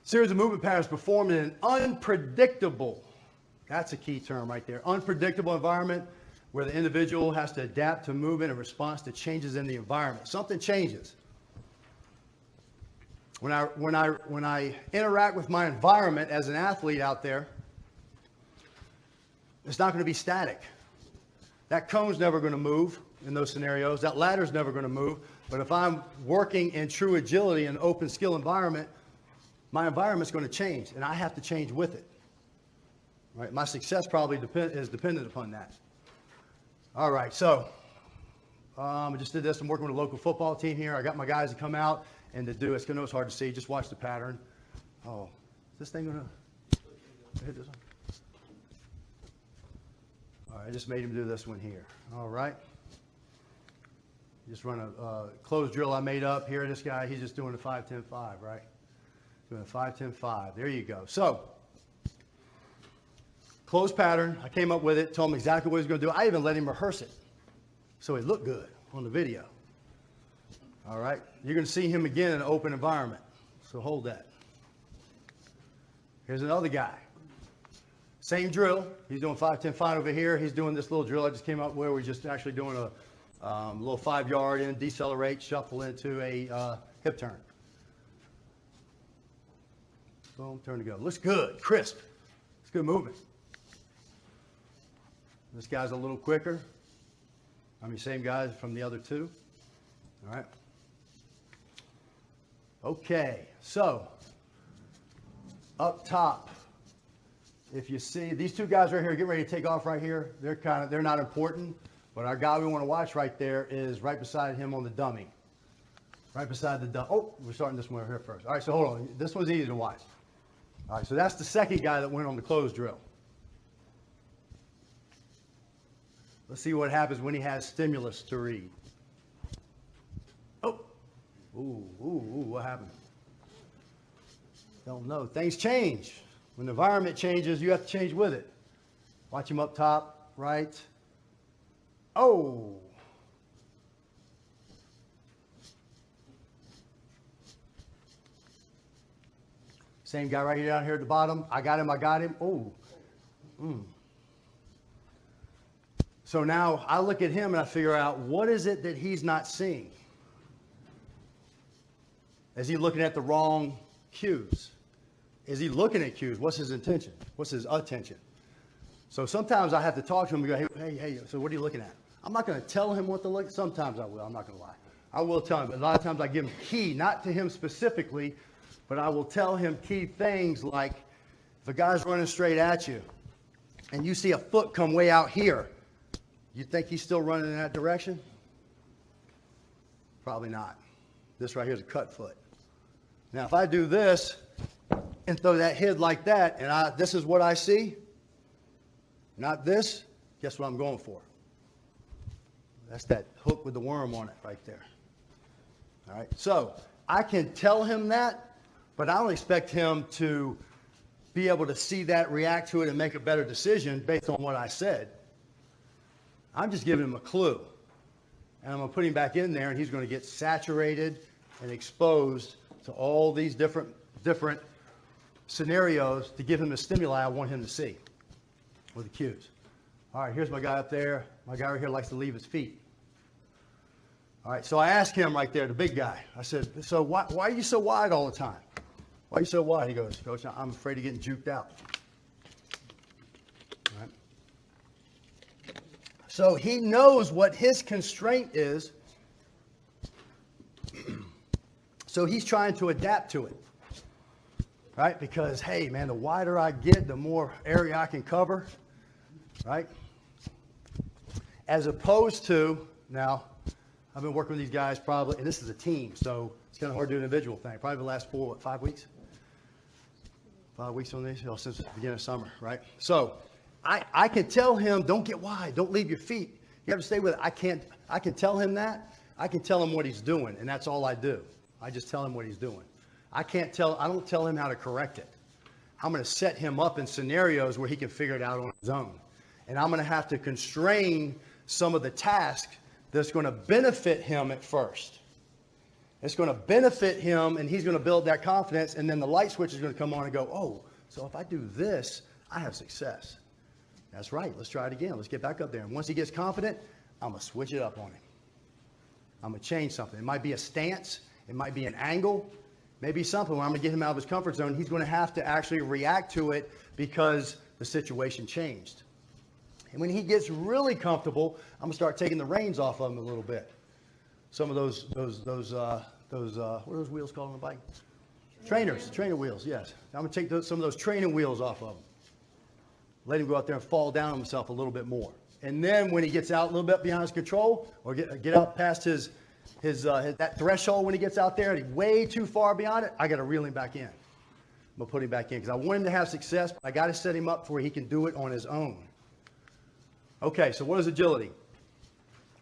[SPEAKER 1] Series of movement patterns performed in an unpredictable, that's a key term right there, unpredictable environment where the individual has to adapt to movement in response to changes in the environment. Something changes. When I interact with my environment as an athlete out there, it's not going to be static. That cone's never going to move in those scenarios. That ladder's never going to move. But if I'm working in true agility in an open skill environment, my environment's going to change, and I have to change with it. Right? My success probably is dependent upon that. All right, so I just did this. I'm working with a local football team here. I got my guys to come out and to do it. It's hard to see. Just watch the pattern. Oh, is this thing going to hit this one? All right, I just made him do this one here. All right. Just run a closed drill I made up here. This guy, he's just doing a 5-10-5, right? Doing a 5-10-5. There you go. So, closed pattern. I came up with it, told him exactly what he was going to do. I even let him rehearse it so it looked good on the video. All right. You're going to see him again in an open environment. So hold that. Here's another guy. Same drill. He's doing 5-10-5 over here. He's doing this little drill I just came up with. We're just actually doing a little 5-yard in, decelerate, shuffle into a hip turn. Boom, turn to go. Looks good, crisp. It's good movement. This guy's a little quicker. I mean, same guys from the other two. All right. Okay, so up top, if you see these two guys right here getting ready to take off right here, they're not important, but our guy we want to watch right there is right beside him on the dummy. Right beside the dummy. Oh, we're starting this one over here first. All right, so hold on. This one's easy to watch. All right, so that's the second guy that went on the closed drill. Let's see what happens when he has stimulus to read. Oh, what happened? Don't know. Things change. When the environment changes, you have to change with it. Watch him up top, right? Oh. Same guy right here down here at the bottom. I got him. Oh. So now I look at him and I figure out what is it that he's not seeing? Is he looking at the wrong cues? Is he looking at cues? What's his intention? What's his attention? So sometimes I have to talk to him and go, hey, so what are you looking at? I'm not going to tell him what to look at. Sometimes I will. I'm not going to lie. I will tell him. But a lot of times I give him key, not to him specifically, but I will tell him key things like if a guy's running straight at you and you see a foot come way out here, you think he's still running in that direction? Probably not. This right here is a cut foot. Now, if I do this and throw that head like that, and this is what I see, not this, guess what I'm going for? That's that hook with the worm on it right there. All right, so I can tell him that, but I don't expect him to be able to see that, react to it, and make a better decision based on what I said. I'm just giving him a clue. And I'm going to put him back in there, and he's going to get saturated and exposed to all these different scenarios to give him the stimuli I want him to see with the cues. All right, here's my guy up there. My guy right here likes to leave his feet. All right, so I asked him right there, the big guy. I said, so why are you so wide all the time? Why are you so wide? He goes, Coach, I'm afraid of getting juked out. All right. So he knows what his constraint is. So he's trying to adapt to it, right? Because, hey, man, the wider I get, the more area I can cover, right? As opposed to, now, I've been working with these guys probably, and this is a team, so it's kind of hard to do an individual thing. Probably the last 5 weeks? 5 weeks on these, since the beginning of summer, right? So I can tell him, don't get wide, don't leave your feet. You have to stay with it. I can tell him that. I can tell him what he's doing, and that's all I do. I just tell him what he's doing. I don't tell him how to correct it. I'm going to set him up in scenarios where he can figure it out on his own. And I'm going to have to constrain some of the tasks that's going to benefit him at first. It's going to benefit him, and he's going to build that confidence, and then the light switch is going to come on and go, oh, so if I do this, I have success. That's right. Let's try it again. Let's get back up there. And once he gets confident, I'm going to switch it up on him. I'm going to change something. It might be a stance. It might be an angle. Maybe something where I'm going to get him out of his comfort zone. He's going to have to actually react to it because the situation changed. And when he gets really comfortable, I'm going to start taking the reins off of him a little bit. Some of those what are those wheels called on the bike? Trainer wheels, yes. I'm going to take some of those training wheels off of him. Let him go out there and fall down on himself a little bit more. And then when he gets out a little bit beyond his control, or get out past his that threshold when he gets out there and he's way too far beyond it, I got to reel him back in. I'm going to put him back in because I want him to have success, but I got to set him up where he can do it on his own. Okay, so what is agility?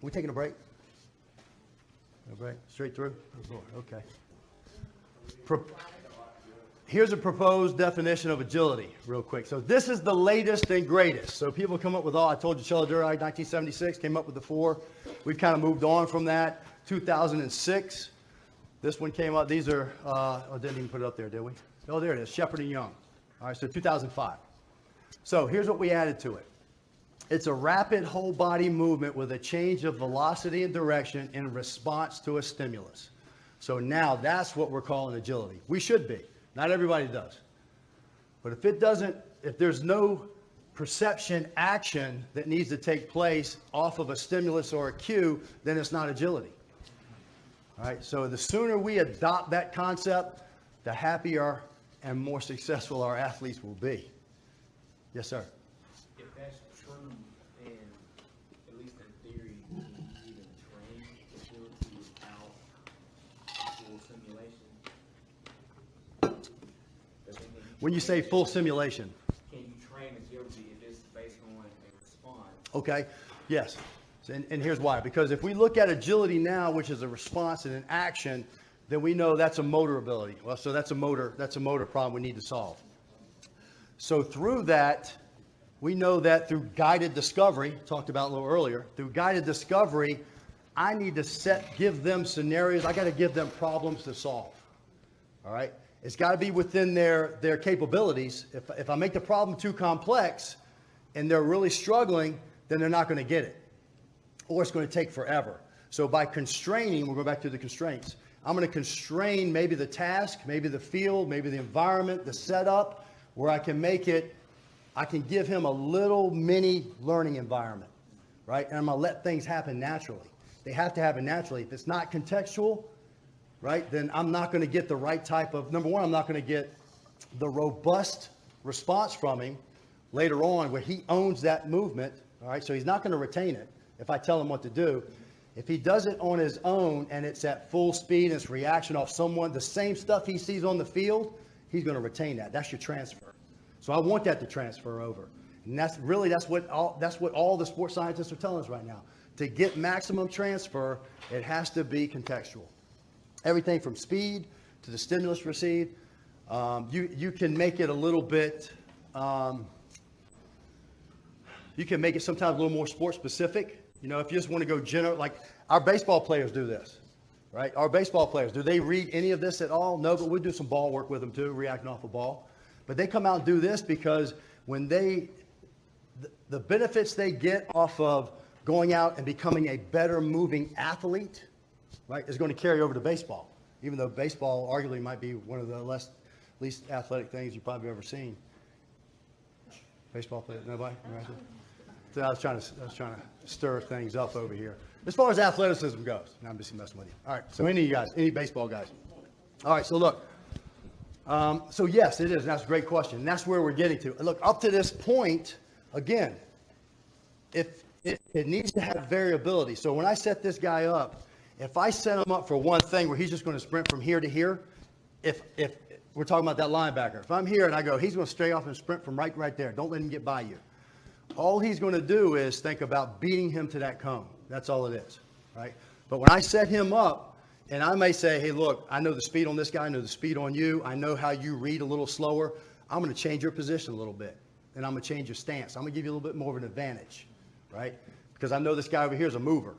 [SPEAKER 1] We taking a break? A break? Straight through? Oh, Lord, okay. Here's a proposed definition of agility, real quick. So this is the latest and greatest. So people come up with I told you Chaladurai, 1976, came up with the 4. We've kind of moved on from that. 2006, this one came up. These are, didn't even put it up there, did we? Oh, there it is, Shepard and Young. All right, so 2005. So here's what we added to it. It's a rapid whole body movement with a change of velocity and direction in response to a stimulus. So now that's what we're calling agility. We should be. Not everybody does. But if there's no perception action that needs to take place off of a stimulus or a cue, then it's not agility. All right, so the sooner we adopt that concept, the happier and more successful our athletes will be. Yes, sir.
[SPEAKER 2] If that's true, then at least in theory, you can even train agility without full simulation.
[SPEAKER 1] When you say full simulation.
[SPEAKER 2] Can you train agility if it's based on a response?
[SPEAKER 1] Okay, yes. And here's why. Because if we look at agility now, which is a response and an action, then we know that's a motor ability. Well, so that's a motor problem we need to solve. So through that, we know that through guided discovery, talked about a little earlier, through guided discovery, I need to give them scenarios. I got to give them problems to solve. All right? It's got to be within their capabilities. If I make the problem too complex and they're really struggling, then they're not going to get it. Or it's going to take forever. So by constraining, we'll go back to the constraints. I'm going to constrain maybe the task, maybe the field, maybe the environment, the setup, where I can give him a little mini learning environment, right? And I'm going to let things happen naturally. They have to happen naturally. If it's not contextual, right, then I'm not going to get the right type of, number one, I'm not going to get the robust response from him later on where he owns that movement, all right? So he's not going to retain it if I tell him what to do. If he does it on his own and it's at full speed and it's reaction off someone, the same stuff he sees on the field, he's going to retain that. That's your transfer. So I want that to transfer over. And that's what all the sports scientists are telling us right now. To get maximum transfer, it has to be contextual. Everything from speed to the stimulus received. You can make it a little bit, you can make it sometimes a little more sport specific. You know, if you just want to go general, like our baseball players do this, right? Our baseball players, do they read any of this at all? No, but we do some ball work with them too, reacting off a ball. But they come out and do this because when the benefits they get off of going out and becoming a better moving athlete, right, is going to carry over to baseball, even though baseball arguably might be one of the least athletic things you've probably ever seen. Baseball player, nobody? So I was trying to stir things up over here. As far as athleticism goes, now I'm just messing with you. All right, so any baseball guys? All right, so look. So yes, it is. And that's a great question. And that's where we're getting to. Look, up to this point, again, if it needs to have variability. So when I set this guy up, if I set him up for one thing where he's just going to sprint from here to here, if we're talking about that linebacker, if I'm here and I go, he's going to stray off and sprint from right there. Don't let him get by you. All he's going to do is think about beating him to that cone. That's all it is, right? But when I set him up, and I may say, hey, look, I know the speed on this guy. I know the speed on you. I know how you read a little slower. I'm going to change your position a little bit, and I'm going to change your stance. I'm going to give you a little bit more of an advantage, right? Because I know this guy over here is a mover.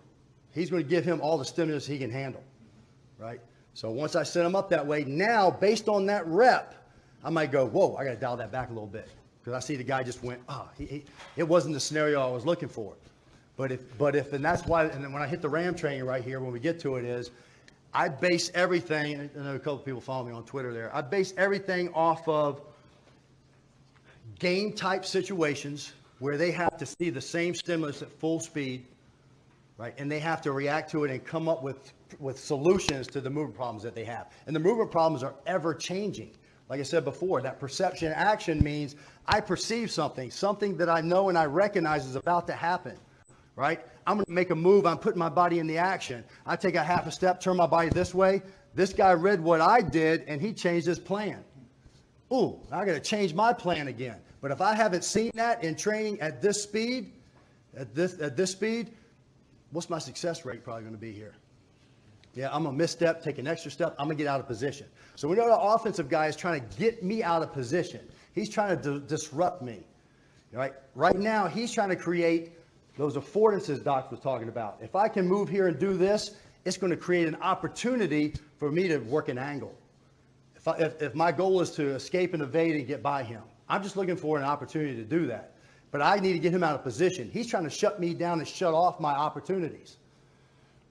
[SPEAKER 1] He's going to give him all the stimulus he can handle, right? So once I set him up that way, now based on that rep, I might go, whoa, I got to dial that back a little bit, because I see the guy just went, it wasn't the scenario I was looking for. But if, and that's why, and then when I hit the RAM training right here, when we get to it is, I base everything, and I know a couple people follow me on Twitter there, I base everything off of game type situations where they have to see the same stimulus at full speed, right? And they have to react to it and come up with solutions to the movement problems that they have. And the movement problems are ever changing. Like I said before, that perception action means I perceive something that I know and I recognize is about to happen, right? I'm going to make a move. I'm putting my body in the action. I take a half a step, turn my body this way. This guy read what I did and he changed his plan. Ooh, I got to change my plan again. But if I haven't seen that in training at this speed, what's my success rate probably going to be here? Yeah, I'm going to misstep, take an extra step. I'm going to get out of position. So we know the offensive guy is trying to get me out of position. He's trying to disrupt me. Right? Right now, he's trying to create those affordances Doc was talking about. If I can move here and do this, it's going to create an opportunity for me to work an angle. If my goal is to escape and evade and get by him, I'm just looking for an opportunity to do that. But I need to get him out of position. He's trying to shut me down and shut off my opportunities.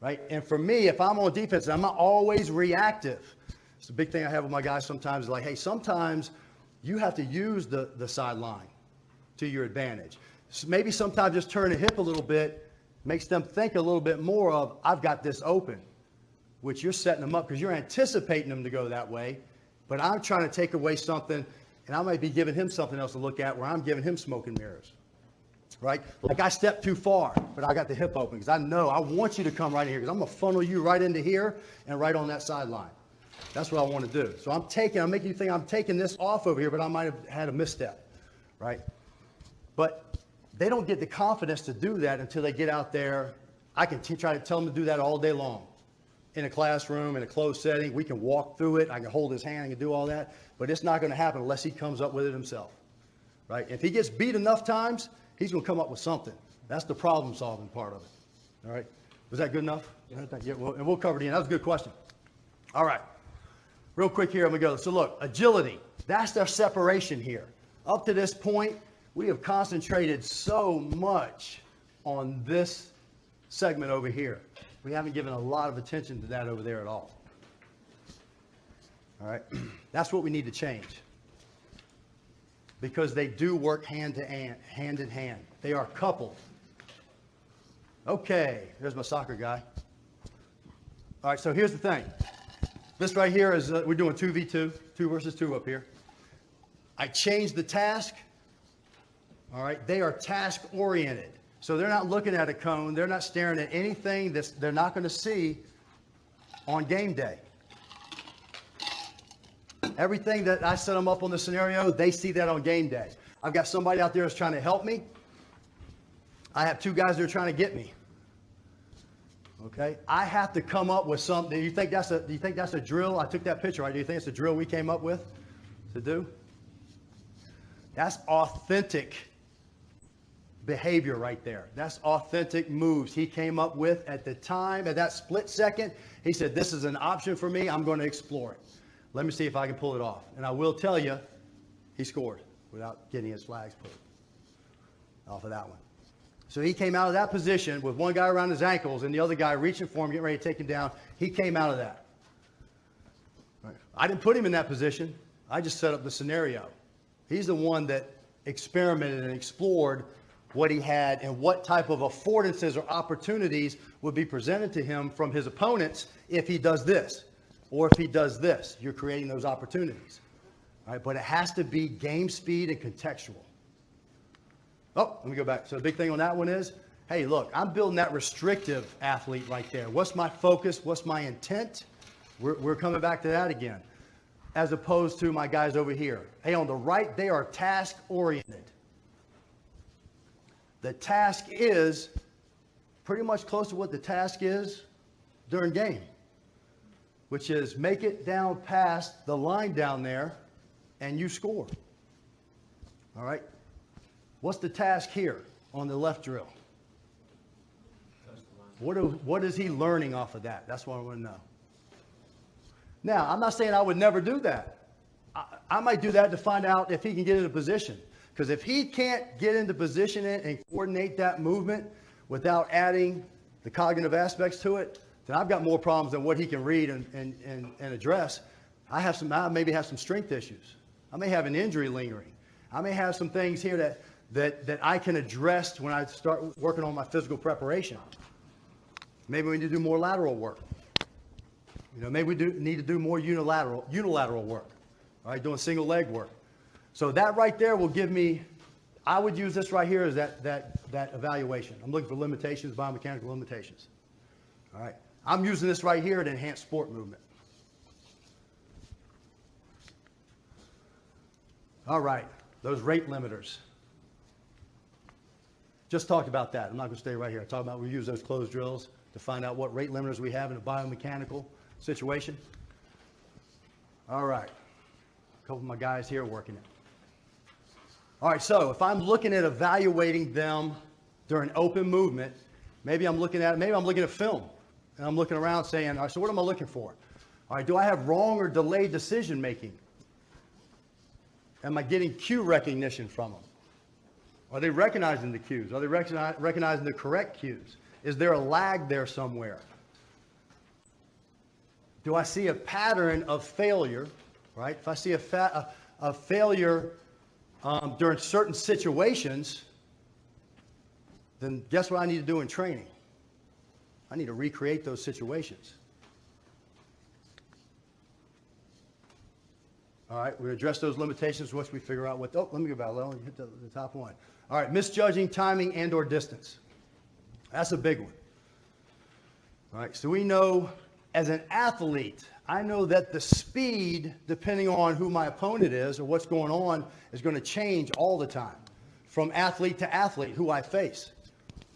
[SPEAKER 1] Right? And for me, if I'm on defense, I'm not always reactive. It's a big thing I have with my guys sometimes. Is like, hey, sometimes you have to use the sideline to your advantage. So maybe sometimes just turn the hip a little bit makes them think a little bit more of, I've got this open, which you're setting them up because you're anticipating them to go that way. But I'm trying to take away something, and I might be giving him something else to look at where I'm giving him smoke and mirrors. Right? Like I stepped too far, but I got the hip open because I know I want you to come right in here because I'm going to funnel you right into here and right on that sideline. That's what I want to do. So I'm making you think I'm taking this off over here, but I might have had a misstep. Right? But they don't get the confidence to do that until they get out there. I can try to tell them to do that all day long. In a classroom, in a closed setting, we can walk through it. I can hold his hand, I can do all that. But it's not going to happen unless he comes up with it himself. Right? If he gets beat enough times, he's going to come up with something. That's the problem-solving part of it. All right? Was that good enough? Yeah, well, and we'll cover it in. That was a good question. All right. Real quick here, I'm going to go. So look, agility. That's their separation here. Up to this point, we have concentrated so much on this segment over here. We haven't given a lot of attention to that over there at all. All right? That's what we need to change. Because they do work hand in hand. They are coupled. Okay, there's my soccer guy. All right, so here's the thing. This right here is, we're doing 2v2, 2 versus 2 up here. I changed the task. All right, they are task oriented. So they're not looking at a cone. They're not staring at anything that they're not going to see on game day. Everything that I set them up on the scenario, they see that on game day. I've got somebody out there that's trying to help me. I have 2 guys that are trying to get me. Okay, I have to come up with something. Do you think that's a drill? I took that picture, right? Do you think it's a drill we came up with to do? That's authentic behavior right there. That's authentic moves he came up with at the time, at that split second. He said, this is an option for me. I'm going to explore it. Let me see if I can pull it off. And I will tell you, he scored without getting his flags put off of that one. So he came out of that position with one guy around his ankles and the other guy reaching for him, getting ready to take him down. He came out of that. Right. I didn't put him in that position. I just set up the scenario. He's the one that experimented and explored what he had and what type of affordances or opportunities would be presented to him from his opponents if he does this or if he does this. You're creating those opportunities. All right, but it has to be game speed and contextual. Oh, let me go back. So the big thing on that one is, hey, look, I'm building that restrictive athlete right there. What's my focus? What's my intent? We're coming back to that again, as opposed to my guys over here. Hey, on the right, they are task-oriented. The task is pretty much close to what the task is during game, which is make it down past the line down there and you score. All right. What's the task here on the left drill? What is he learning off of that? That's what I want to know. Now, I'm not saying I would never do that. I might do that to find out if he can get into position. Because if he can't get into position and coordinate that movement without adding the cognitive aspects to it, then I've got more problems than what he can read and address. I maybe have some strength issues. I may have an injury lingering. I may have some things here that I can address when I start working on my physical preparation. Maybe we need to do more lateral work. Maybe we need to do more unilateral work. All right, doing single leg work. So that right there will give me, I would use this right here as that evaluation. I'm looking for limitations, biomechanical limitations. All right, I'm using this right here to enhance sport movement. All right, those rate limiters. Just talked about that. I'm not going to stay right here. I talked about we use those closed drills to find out what rate limiters we have in a biomechanical situation. All right, a couple of my guys here working it. All right, so if I'm looking at evaluating them during open movement, maybe I'm looking at film, and I'm looking around saying, all right, so what am I looking for? All right, do I have wrong or delayed decision making? Am I getting cue recognition from them? Are they recognizing the cues? Are they recognizing the correct cues? Is there a lag there somewhere? Do I see a pattern of failure, right? If I see a failure during certain situations, then guess what I need to do in training? I need to recreate those situations. All right, we address those limitations once we figure out what, let me go back, let me hit the top one. All right, misjudging timing and or distance. That's a big one. All right, so we know as an athlete, I know that the speed, depending on who my opponent is or what's going on, is going to change all the time from athlete to athlete who I face.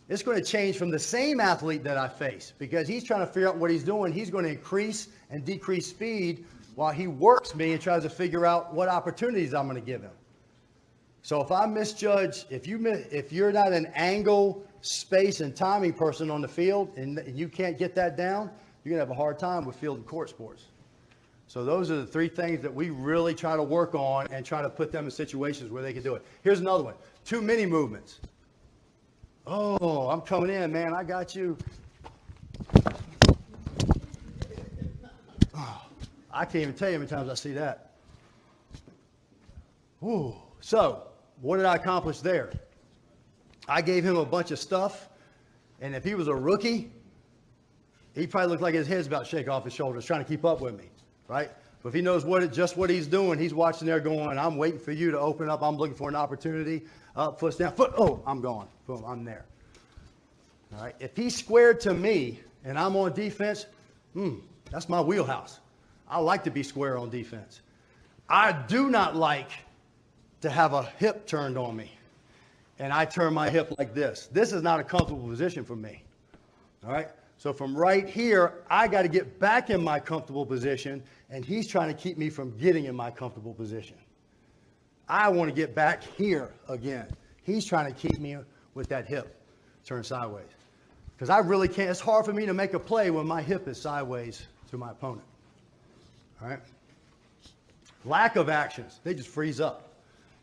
[SPEAKER 1] It's going to change from the same athlete that I face because he's trying to figure out what he's doing. He's going to increase and decrease speed while he works me and tries to figure out what opportunities I'm going to give him. So if I misjudge, if you're not an angle, space, and timing person on the field and you can't get that down, you're going to have a hard time with field and court sports. So those are the three things that we really try to work on and try to put them in situations where they can do it. Here's another one. Too many movements. Oh, I'm coming in, man. I got you. Oh, I can't even tell you how many times I see that. Ooh. So what did I accomplish there? I gave him a bunch of stuff, and if he was a rookie, he probably looked like his head's about to shake off his shoulders trying to keep up with me, right? But if he knows just what he's doing, he's watching there going, I'm waiting for you to open up. I'm looking for an opportunity. Up, foot down, foot, oh, I'm gone. Boom, I'm there. All right. If he's squared to me and I'm on defense, that's my wheelhouse. I like to be square on defense. I do not like to have a hip turned on me. And I turn my hip like this. This is not a comfortable position for me. All right. So from right here, I got to get back in my comfortable position, and he's trying to keep me from getting in my comfortable position. I want to get back here again. He's trying to keep me with that hip turned sideways. Because I really can't, it's hard for me to make a play when my hip is sideways to my opponent. All right? Lack of actions. They just freeze up.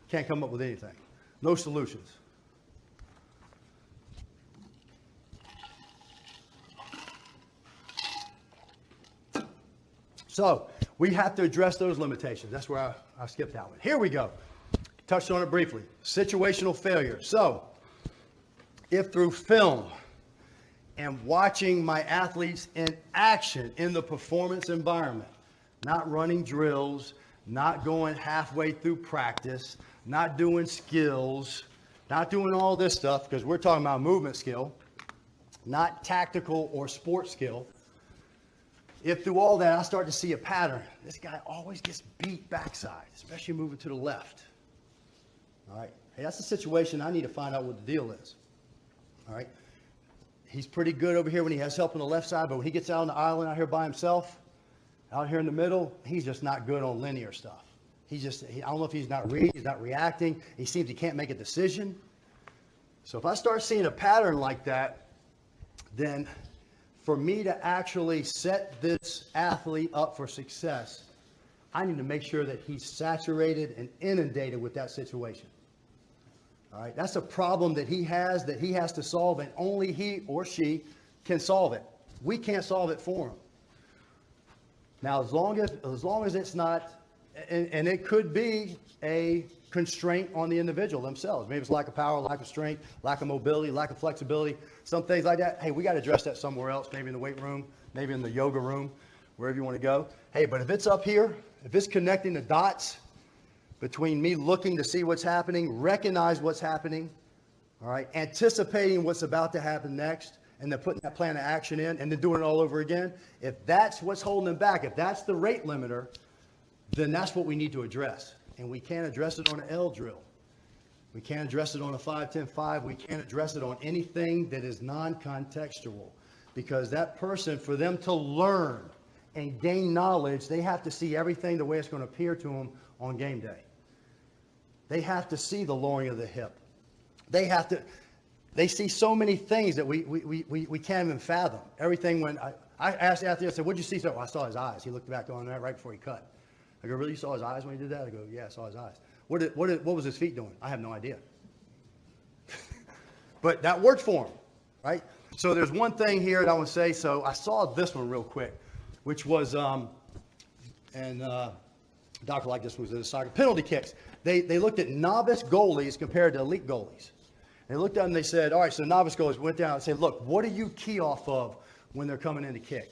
[SPEAKER 1] Can't come up with anything. No solutions. So we have to address those limitations. That's where I skipped that one. Here we go. Touched on it briefly. Situational failure. So if through film and watching my athletes in action in the performance environment, not running drills, not going halfway through practice, not doing skills, not doing all this stuff, because we're talking about movement skill, not tactical or sport skill. If through all that I start to see a pattern, this guy always gets beat backside, especially moving to the left. All right, hey, that's a situation I need to find out what the deal is. All right, he's pretty good over here when he has help on the left side, but when he gets out on the island out here by himself, out here in the middle, he's just not good on linear stuff. I don't know if he's not reading, he's not reacting. He seems he can't make a decision. So if I start seeing a pattern like that, then for me to actually set this athlete up for success, I need to make sure that he's saturated and inundated with that situation. All right, that's a problem that he has to solve, and only he or she can solve it. We can't solve it for him. Now, as long as it's not, and it could be a constraint on the individual themselves. Maybe it's lack of power, lack of strength, lack of mobility, lack of flexibility, some things like that. Hey, we got to address that somewhere else, maybe in the weight room, maybe in the yoga room, wherever you want to go. Hey, but if it's up here, if it's connecting the dots between me looking to see what's happening, recognize what's happening, all right, anticipating what's about to happen next, and then putting that plan of action in, and then doing it all over again, if that's what's holding them back, if that's the rate limiter, then that's what we need to address. And we can't address it on an L drill. We can't address it on a 5-10-5. We can't address it on anything that is non-contextual. Because that person, for them to learn and gain knowledge, they have to see everything the way it's going to appear to them on game day. They have to see the lowering of the hip. They see so many things that we can't even fathom. Everything when I asked the athlete, I said, what'd you see? So I saw his eyes. He looked back on that right before he cut. I go, really, you saw his eyes when he did that? I go, yeah, I saw his eyes. What was his feet doing? I have no idea. But that worked for him, right? So there's one thing here that I want to say. So I saw this one real quick, which was, Dr. like this was in the soccer, penalty kicks. They looked at novice goalies compared to elite goalies. They looked at them and they said, all right, so the novice goalies went down and said, look, what do you key off of when they're coming in to kick?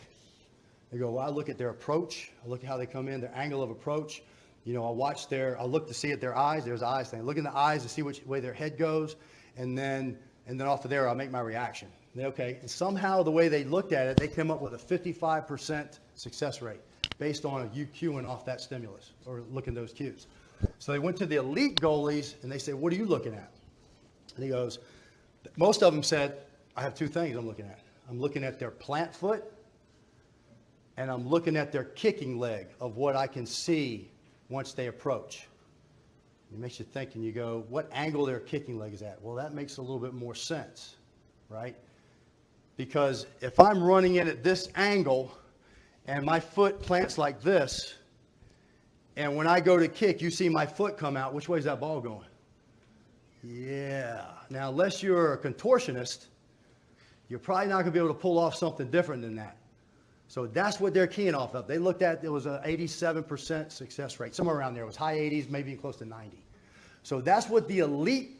[SPEAKER 1] They go, well, I look at their approach. I look at how they come in, their angle of approach. You know, I look to see at their eyes. There's eyes thing. I look in the eyes to see which way their head goes. And then off of there, I'll make my reaction. Okay. And somehow the way they looked at it, they came up with a 55% success rate based on you cueing off that stimulus or looking at those cues. So they went to the elite goalies and they said, what are you looking at? And he goes, most of them said, I have two things I'm looking at. I'm looking at their plant foot, and I'm looking at their kicking leg of what I can see once they approach. It makes you think, and you go, what angle their kicking leg is at? Well, that makes a little bit more sense, right? Because if I'm running in at this angle, and my foot plants like this, and when I go to kick, you see my foot come out, which way is that ball going? Yeah. Now, unless you're a contortionist, you're probably not going to be able to pull off something different than that. So that's what they're keying off of. They looked at, it was an 87% success rate. Somewhere around there. It was high 80s, maybe close to 90. So that's what the elite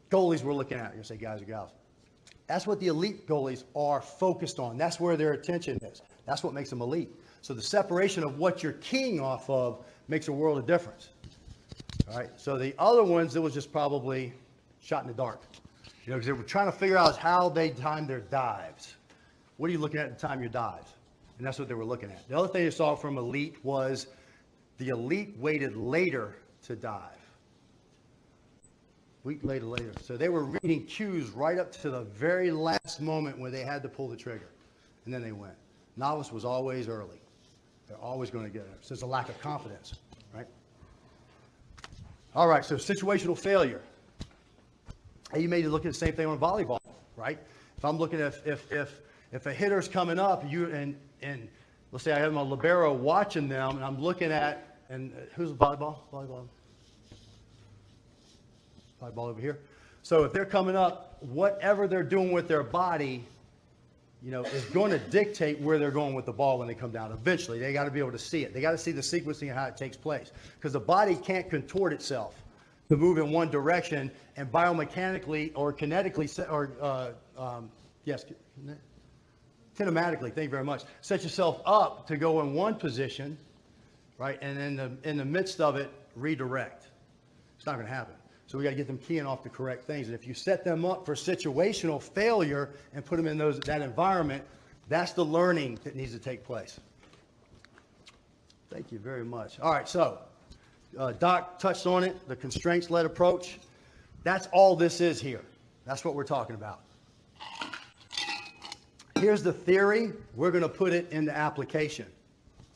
[SPEAKER 1] goalies were looking at. You're going to say guys or gals. That's what the elite goalies are focused on. That's where their attention is. That's what makes them elite. So the separation of what you're keying off of makes a world of difference. All right. So the other ones, it was just probably shot in the dark. You know, because they were trying to figure out how they time their dives. What are you looking at the time your dives? And that's what they were looking at. The other thing they saw from elite was the elite waited later to dive. Week later. So they were reading cues right up to the very last moment where they had to pull the trigger. And then they went. Novice was always early. They're always going to get it. So it's a lack of confidence, right? All right, so situational failure. Hey, you may look at the same thing on volleyball, right? If I'm looking at if a hitter's coming up, and let's say I have my libero watching them, and I'm looking at, and who's volleyball over here. So if they're coming up, whatever they're doing with their body, you know, is going to dictate where they're going with the ball when they come down. Eventually, they got to be able to see it. They got to see the sequencing of how it takes place, because the body can't contort itself to move in one direction and biomechanically or kinetically kinematically, thank you very much, set yourself up to go in one position, right, and in the midst of it, redirect. It's not going to happen. So we got to get them keying off the correct things. And if you set them up for situational failure and put them in that environment, that's the learning that needs to take place. Thank you very much. All right, so Doc touched on it, the constraints-led approach. That's all this is here. That's what we're talking about. Here's the theory. We're going to put it into application.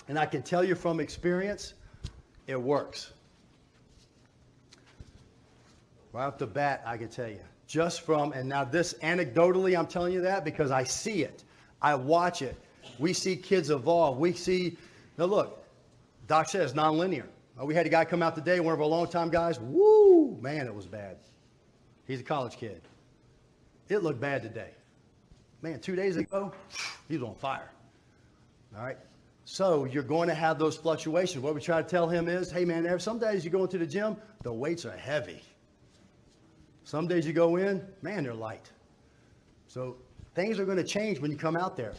[SPEAKER 1] And I can tell you from experience, It works. Right off the bat, I can tell you. Just from, and now this anecdotally, I'm telling you that because I see it. I watch it. We see kids evolve. We see, now look, Doc says nonlinear. We had a guy come out today, one of our longtime guys. Woo, man, it was bad. He's a college kid. It looked bad today. Man, 2 days ago, he was on fire. All right. So you're going to have those fluctuations. What we try to tell him is, hey man, some days you go into the gym, the weights are heavy. Some days you go in, man, they're light. So things are going to change when you come out there.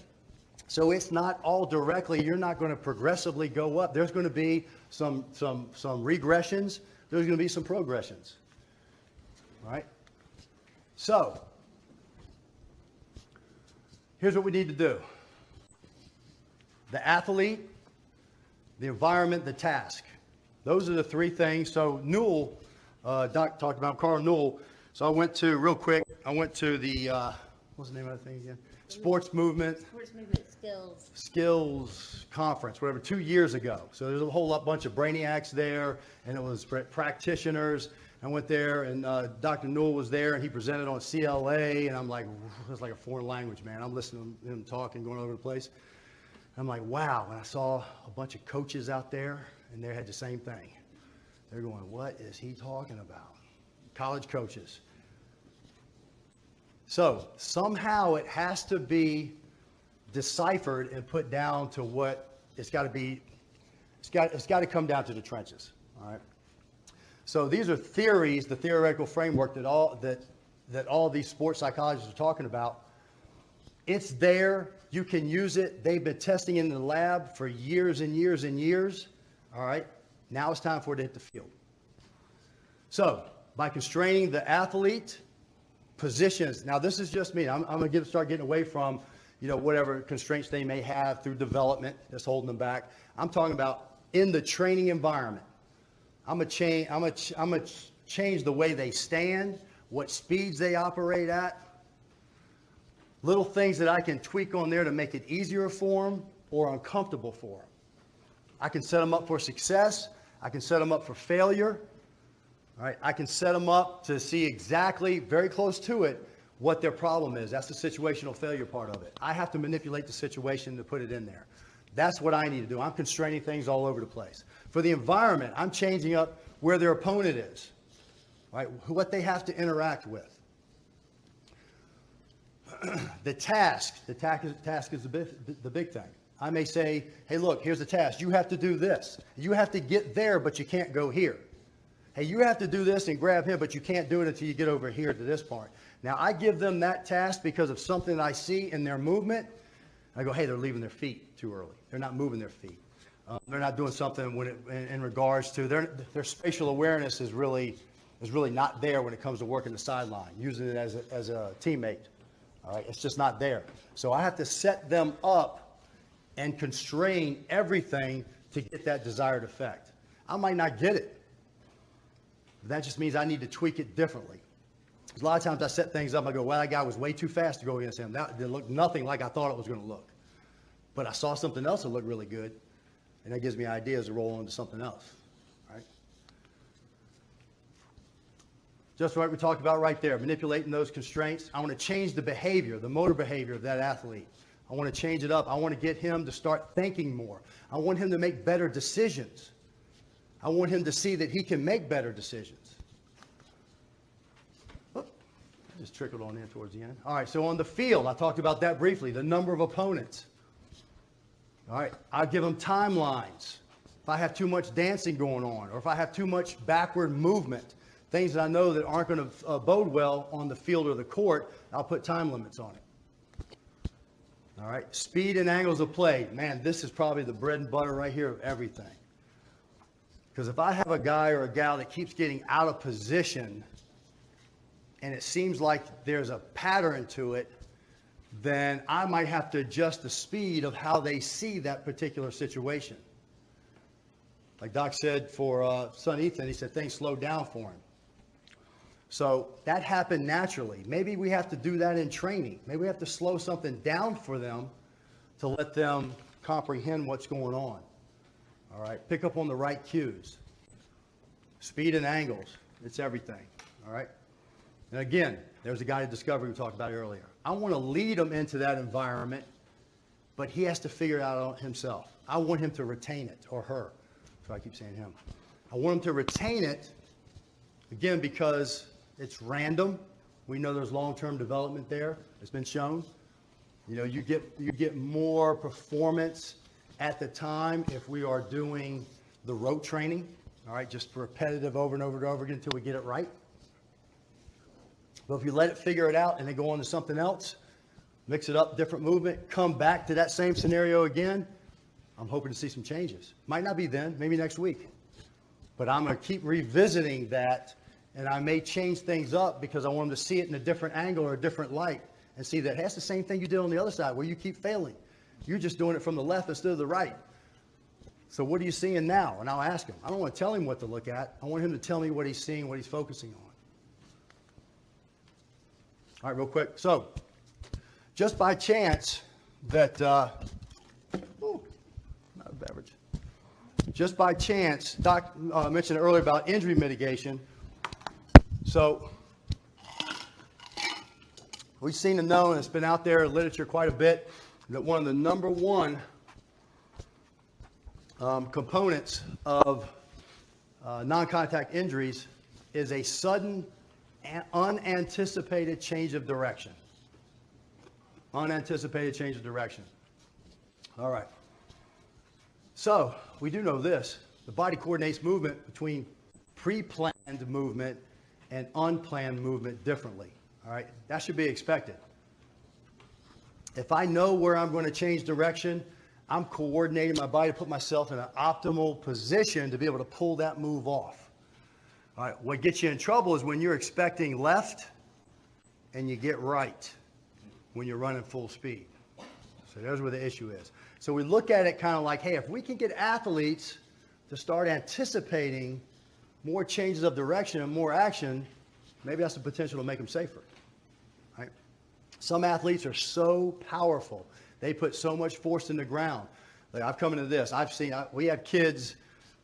[SPEAKER 1] So it's not all directly, you're not going to progressively go up. There's going to be some regressions. There's going to be some progressions. All right? So here's what we need to do. The athlete, the environment, the task. Those are the three things. So Newell, Doc talked about Carl Newell. So I went to, real quick, the, what's the name of that thing again? Sports Movement Skills Conference, whatever, 2 years ago. So there's a whole bunch of brainiacs there, and it was practitioners. I went there, and Dr. Newell was there, and he presented on CLA, and I'm like, it's like a foreign language, man. I'm listening to him talking, going all over the place. I'm like, wow. And I saw a bunch of coaches out there, and they had the same thing. They're going, what is he talking about? College coaches. So somehow it has to be deciphered and put down to what it's got to be. It's got to come down to the trenches. All right. So these are theories, the theoretical framework that all these sports psychologists are talking about. It's there. You can use it. They've been testing in the lab for years and years and years. All right. Now it's time for it to hit the field. So by constraining the athlete, positions. Now this is just me. I'm going to start getting away from, whatever constraints they may have through development that's holding them back. I'm talking about in the training environment. I'm going to change the way they stand, what speeds they operate at. Little things that I can tweak on there to make it easier for them or uncomfortable for them. I can set them up for success. I can set them up for failure. All right, I can set them up to see exactly, very close to it, what their problem is. That's the situational failure part of it. I have to manipulate the situation to put it in there. That's what I need to do. I'm constraining things all over the place. For the environment, I'm changing up where their opponent is, right? What they have to interact with. The task is the big thing. I may say, hey, look, here's the task. You have to do this. You have to get there, but you can't go here. Hey, you have to do this and grab him, but you can't do it until you get over here to this part. Now, I give them that task because of something I see in their movement. I go, hey, they're leaving their feet too early. They're not moving their feet. They're not doing something in regards to their spatial awareness is really not there when it comes to working the sideline, using it as a teammate. All right, it's just not there. So I have to set them up and constrain everything to get that desired effect. I might not get it. That just means I need to tweak it differently. Because a lot of times I set things up, I go, well, that guy was way too fast to go against him. That didn't look nothing like I thought it was going to look. But I saw something else that looked really good, and that gives me ideas to roll into something else. Right? Just what we talked about right there, manipulating those constraints. I want to change the behavior, the motor behavior of that athlete. I want to change it up. I want to get him to start thinking more. I want him to make better decisions. I want him to see that he can make better decisions. Oop, just trickled on in towards the end. All right, so on the field, I talked about that briefly, the number of opponents. All right, I give them timelines. If I have too much dancing going on, or if I have too much backward movement, things that I know that aren't going to bode well on the field or the court, I'll put time limits on it. All right, speed and angles of play. Man, this is probably the bread and butter right here of everything. Because if I have a guy or a gal that keeps getting out of position and it seems like there's a pattern to it, then I might have to adjust the speed of how they see that particular situation. Like Doc said for son Ethan, he said things slowed down for him. So that happened naturally. Maybe we have to do that in training. Maybe we have to slow something down for them to let them comprehend what's going on. All All right, pick up on the right cues. Speed and angles, it's everything. All right. And again, there's a guided discovery we talked about earlier. I want to lead him into that environment, but he has to figure it out himself. I want him to retain it, or her. So I keep saying him. I want him to retain it, again, because it's random. We know there's long-term development there. It's been shown. You know, you get more performance at the time if we are doing the rote training, all right, just repetitive over and over and over again until we get it right. But if you let it figure it out and then go on to something else, mix it up, different movement, come back to that same scenario again, I'm hoping to see some changes. Might not be then, maybe next week. But I'm going to keep revisiting that, and I may change things up because I want them to see it in a different angle or a different light and see that that's the same thing you did on the other side where you keep failing. You're just doing it from the left instead of the right. So what are you seeing now? And I'll ask him. I don't want to tell him what to look at. I want him to tell me what he's seeing, what he's focusing on. All right, real quick. So just by chance that, not a beverage. Just by chance, Doc mentioned earlier about injury mitigation. So we've seen and known, it's been out there in literature quite a bit, that one of the number one components of non-contact injuries is a sudden, unanticipated change of direction. Unanticipated change of direction. All right. So we do know this. The body coordinates movement between pre-planned movement and unplanned movement differently. All right. That should be expected. If I know where I'm going to change direction, I'm coordinating my body to put myself in an optimal position to be able to pull that move off. All right. What gets you in trouble is when you're expecting left and you get right when you're running full speed. So there's where the issue is. So we look at it kind of like, hey, if we can get athletes to start anticipating more changes of direction and more action, maybe that's the potential to make them safer. Right? Some athletes are so powerful. They put so much force in the ground. Like I've come into this. We have kids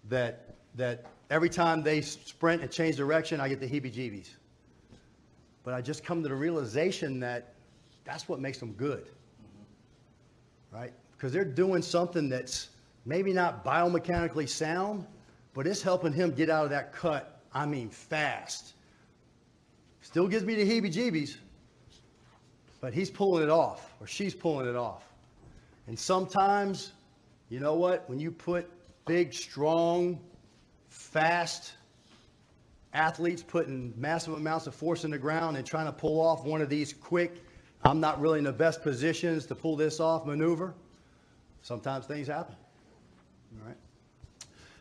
[SPEAKER 1] that every time they sprint and change direction, I get the heebie-jeebies. But I just come to the realization that that's what makes them good. Right? Because they're doing something that's maybe not biomechanically sound, but it's helping him get out of that cut, I mean fast. Still gives me the heebie-jeebies, but he's pulling it off, or she's pulling it off. And sometimes, you know what? When you put big, strong, fast athletes putting massive amounts of force in the ground and trying to pull off one of these quick, I'm not really in the best positions to pull this off maneuver, sometimes things happen. All right.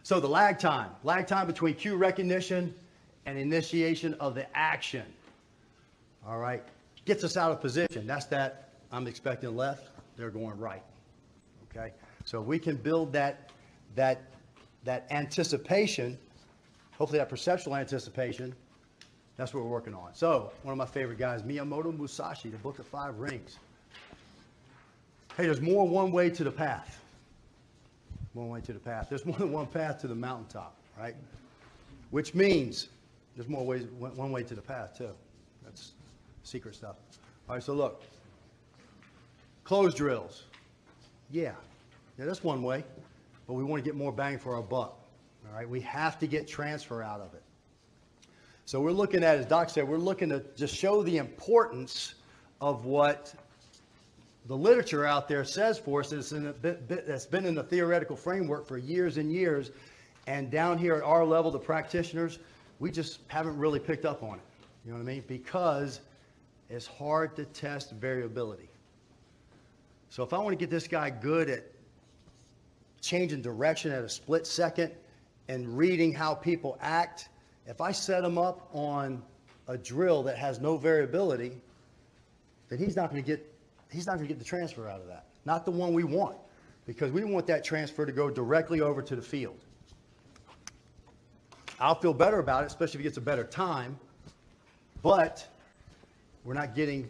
[SPEAKER 1] So the lag time between cue recognition and initiation of the action, all right, gets us out of position. That's that I'm expecting left, they're going right. Okay. So if we can build that anticipation, hopefully that perceptual anticipation, that's what we're working on. So one of my favorite guys, Miyamoto Musashi, the Book of Five Rings. Hey, there's more one way to the path. One way to the path. There's more than one path to the mountaintop, right? Which means there's more ways, one way to the path too. That's secret stuff. All right, so look. Close drills. Yeah, that's one way, but we want to get more bang for our buck. All right, we have to get transfer out of it. So we're looking at, as Doc said, we're looking to just show the importance of what the literature out there says for us. That's been in the theoretical framework for years and years. And down here at our level, the practitioners, we just haven't really picked up on it. You know what I mean? Because it's hard to test variability. So if I want to get this guy good at changing direction at a split second and reading how people act, if I set him up on a drill that has no variability, then he's not going to get the transfer out of that. Not the one we want, because we want that transfer to go directly over to the field. I'll feel better about it, especially if he gets a better time, but we're not getting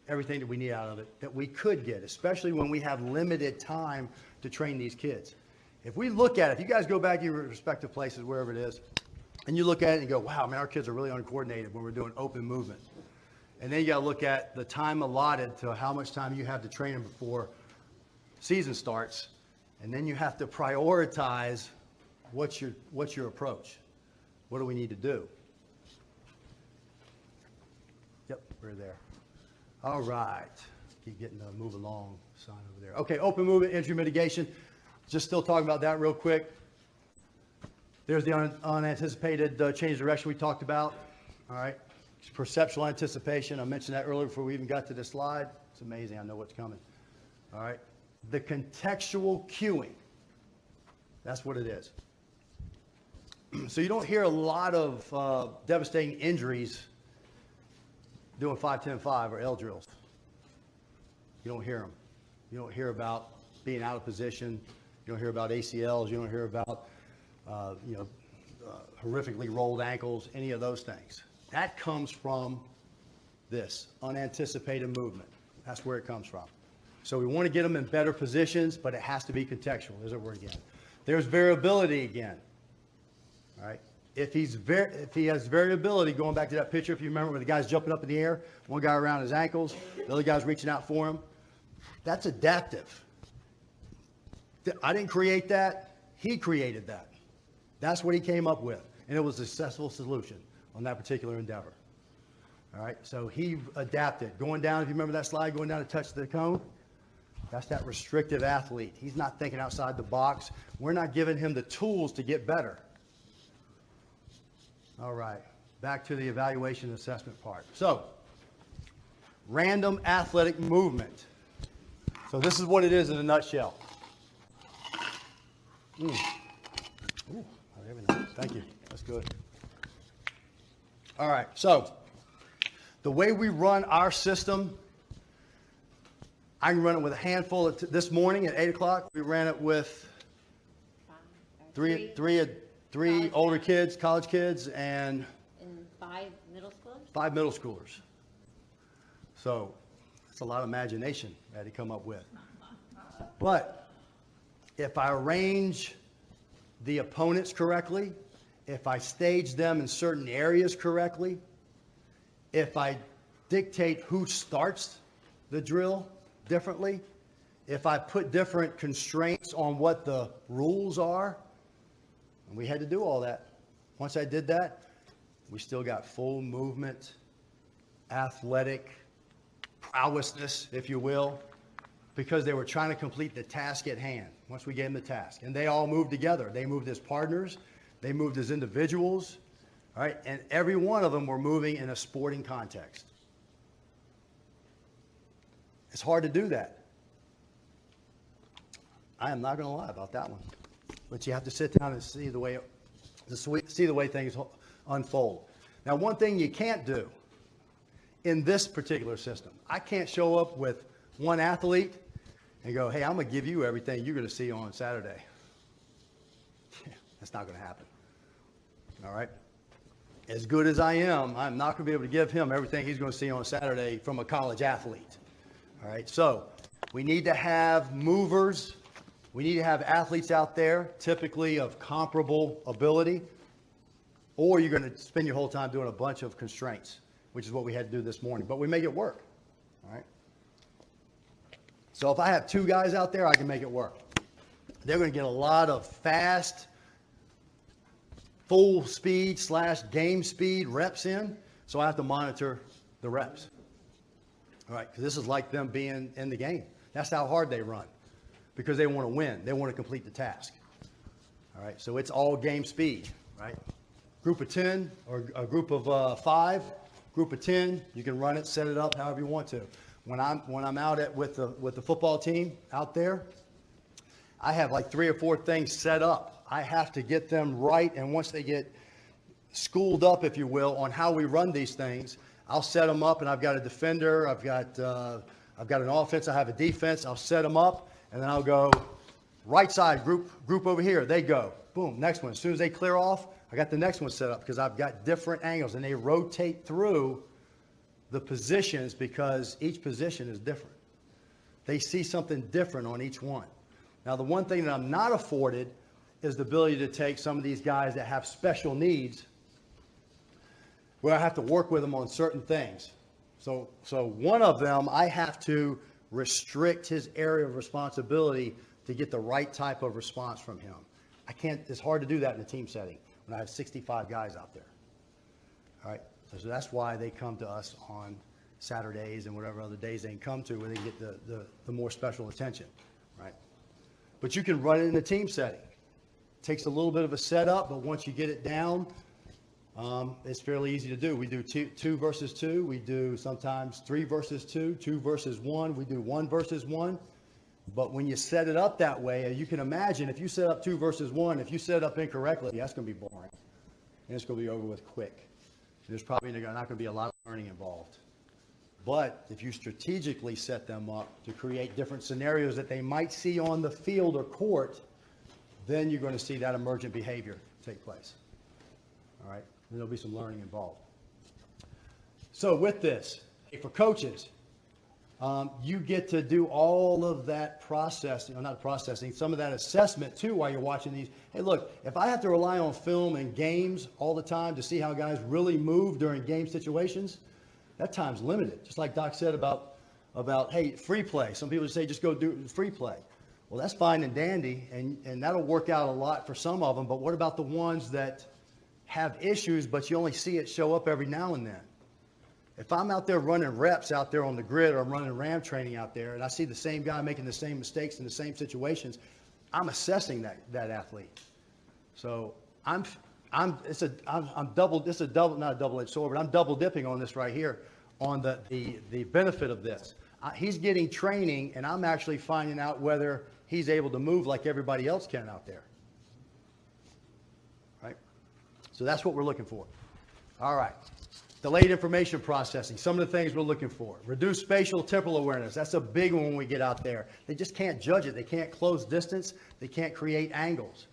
[SPEAKER 1] everything that we need out of it that we could get, especially when we have limited time to train these kids. If we look at it, if you guys go back to your respective places, wherever it is, and you look at it and go, wow, man, our kids are really uncoordinated when we're doing open movement. And then you got to look at the time allotted to how much time you have to train them before season starts. And then you have to prioritize what's your approach. What do we need to do? Yep, we're there. All right. Keep getting the move along sign over there. Okay, open movement, injury mitigation. Just still talking about that real quick. There's the unanticipated change of direction we talked about. All right. Perceptual anticipation. I mentioned that earlier before we even got to this slide. It's amazing. I know what's coming. All right. The contextual cueing. That's what it is. So you don't hear a lot of devastating injuries doing 5-10-5 or L drills. You don't hear them. You don't hear about being out of position. You don't hear about ACLs. You don't hear about horrifically rolled ankles, any of those things. That comes from this unanticipated movement. That's where it comes from. So we want to get them in better positions, but it has to be contextual. There's a word again. There's variability again. All right. If he has variability, going back to that picture, if you remember where the guy's jumping up in the air, one guy around his ankles, the other guy's reaching out for him, that's adaptive. I didn't create that. He created that. That's what he came up with, and it was a successful solution on that particular endeavor. All right, so he adapted. Going down, if you remember that slide, going down to touch the cone, that's that restrictive athlete. He's not thinking outside the box. We're not giving him the tools to get better. All right, back to the evaluation and assessment part. So, random athletic movement. So this is what it is in a nutshell. Ooh, very nice. Thank you. That's good. All right, so the way we run our system, I can run it with a handful. This morning at 8 o'clock, we ran it with three older kids, college kids, and
[SPEAKER 3] 5 middle schoolers.
[SPEAKER 1] 5 middle schoolers. So that's a lot of imagination that he come up with. But if I arrange the opponents correctly, if I stage them in certain areas correctly, if I dictate who starts the drill differently, if I put different constraints on what the rules are, and we had to do all that. Once I did that, we still got full movement, athletic prowessness, if you will, because they were trying to complete the task at hand once we gave them the task. And they all moved together. They moved as partners. They moved as individuals. All right, and every one of them were moving in a sporting context. It's hard to do that. I am not going to lie about that one. But you have to sit down and see the way things unfold. Now, one thing you can't do in this particular system, I can't show up with one athlete and go, hey, I'm going to give you everything you're going to see on Saturday. That's not going to happen. All right? As good as I am, I'm not going to be able to give him everything he's going to see on Saturday from a college athlete. All right? So we need to have movers. We need to have athletes out there, typically of comparable ability, or you're going to spend your whole time doing a bunch of constraints, which is what we had to do this morning. But we make it work. All right? So if I have 2 guys out there, I can make it work. They're going to get a lot of fast, full speed / game speed reps in, so I have to monitor the reps. All right, because this is like them being in the game. That's how hard they run, because they want to win. They want to complete the task. All right, so it's all game speed, right? Group of 10 or a group of 5, group of 10, you can run it, set it up however you want to. When I'm out with the football team out there, I have like 3 or 4 things set up. I have to get them right, and once they get schooled up, if you will, on how we run these things, I'll set them up, and I've got a defender, I've got an offense, I have a defense. I'll set them up, and then I'll go right side group over here. They go, boom, next one. As soon as they clear off, I got the next one set up because I've got different angles, and they rotate through the positions because each position is different. They see something different on each one. Now, the one thing that I'm not afforded, is the ability to take some of these guys that have special needs where I have to work with them on certain things. So one of them, I have to restrict his area of responsibility to get the right type of response from him. I can't, it's hard to do that in a team setting when I have 65 guys out there. All right, so that's why they come to us on Saturdays and whatever other days they can come to where they get the more special attention, right? But you can run it in a team setting. It takes a little bit of a setup, but once you get it down, it's fairly easy to do. We do two versus two. We do sometimes 3 versus 2, 2 versus 1. We do 1 versus 1. But when you set it up that way, you can imagine if you set up 2 versus 1, if you set it up incorrectly, that's going to be boring. And it's going to be over with quick. There's probably not going to be a lot of learning involved. But if you strategically set them up to create different scenarios that they might see on the field or court, then you're going to see that emergent behavior take place. All right? There'll be some learning involved. So with this, for coaches, you get to do all of that processing, or not processing, some of that assessment too while you're watching these. Hey, look, if I have to rely on film and games all the time to see how guys really move during game situations, that time's limited. Just like Doc said about hey, free play. Some people say just go do free play. Well, that's fine and dandy, and that'll work out a lot for some of them, but what about the ones that have issues, but you only see it show up every now and then? If I'm out there running reps out there on the grid, or I'm running RAM training out there, and I see the same guy making the same mistakes in the same situations, I'm assessing that athlete. So not a double-edged sword, but I'm double dipping on this right here on the benefit of this. He's getting training, and I'm actually finding out whether he's able to move like everybody else can out there. Right? So that's what we're looking for. All right. Delayed information processing, some of the things we're looking for. Reduced spatial temporal awareness. That's a big one when we get out there. They just can't judge it. They can't close distance. They can't create angles.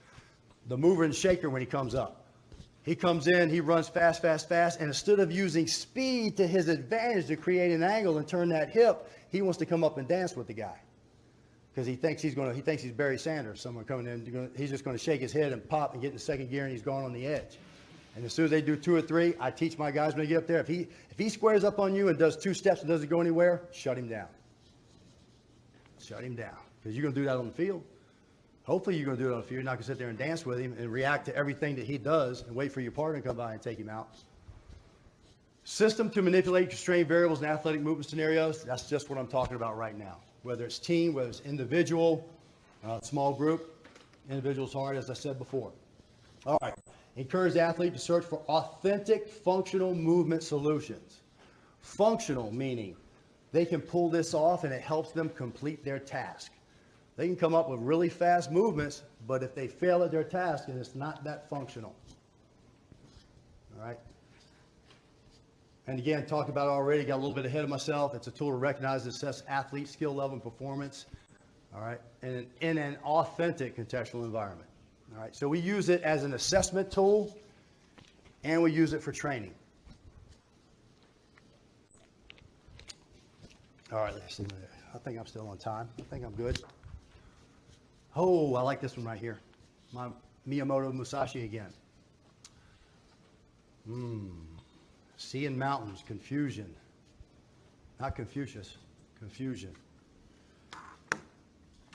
[SPEAKER 1] The mover and shaker when he comes up. He comes in, he runs fast, fast, fast, and instead of using speed to his advantage to create an angle and turn that hip, he wants to come up and dance with the guy. Because he thinks he's Barry Sanders, someone coming in, he's just going to shake his head and pop and get in second gear, and he's gone on the edge. And as soon as they do 2 or 3, I teach my guys when they get up there, if he squares up on you and does 2 steps and doesn't go anywhere, shut him down. Shut him down. Because you're going to do that on the field. Hopefully you're going to do it on the field. You're not going to sit there and dance with him and react to everything that he does and wait for your partner to come by and take him out. System to manipulate constrained variables in athletic movement scenarios. That's just what I'm talking about right now. Whether it's team, whether it's individual, small group. Individual's hard, as I said before. All right. Encourage the athlete to search for authentic functional movement solutions. Functional meaning they can pull this off and it helps them complete their task. They can come up with really fast movements, but if they fail at their task, and it's not that functional. All right? And again, talked about it already, got a little bit ahead of myself. It's a tool to recognize and assess athlete skill level and performance. All right? And in an authentic contextual environment. All right, so we use it as an assessment tool, and we use it for training. All right, let's see. I think I'm still on time. I think I'm good. Oh, I like this one right here. My Miyamoto Musashi again. Seeing mountains, confusion. Not Confucius, confusion.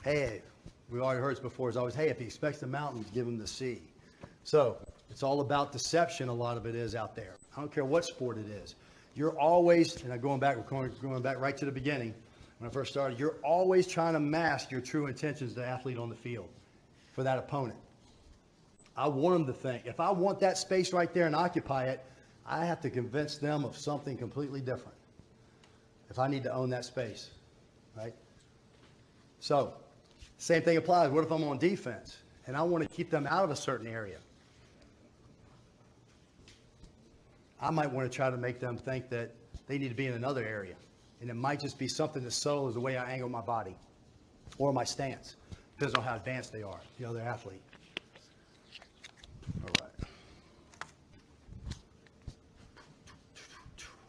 [SPEAKER 1] Hey. We already heard this before. It's always, hey, if he expects the mountains, give him the sea. So it's all about deception. A lot of it is out there. I don't care what sport it is. You're always, and I'm going back right to the beginning when I first started, you're always trying to mask your true intentions to the athlete on the field for that opponent. I want them to think, if I want that space right there and occupy it, I have to convince them of something completely different if I need to own that space, right? So, same thing applies. What if I'm on defense and I want to keep them out of a certain area? I might want to try to make them think that they need to be in another area. And it might just be something as subtle as the way I angle my body or my stance. Depends on how advanced they are, the other athlete.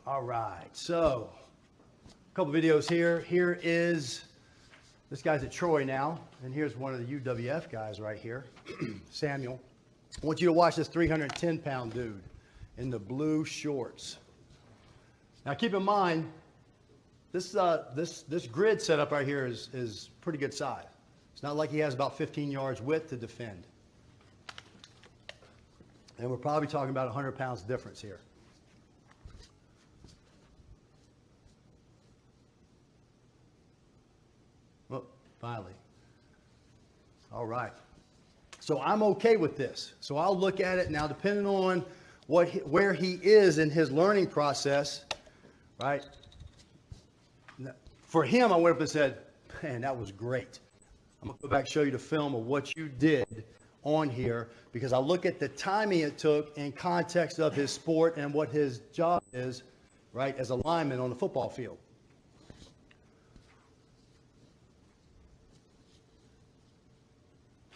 [SPEAKER 1] All right. So, a couple videos here. Here is This guy's at Troy now, and here's one of the UWF guys right here, Samuel. I want you to watch this 310-pound dude in the blue shorts. Now keep in mind, this grid setup right here is pretty good size. It's not like he has about 15 yards width to defend. And we're probably talking about 100 pounds difference here. Well, finally. All right. So I'm okay with this. So I'll look at it now, depending on where he is in his learning process, right? For him, I went up and said, man, that was great. I'm going to go back and show you the film of what you did on here, because I look at the timing it took in context of his sport and what his job is, right, as a lineman on the football field.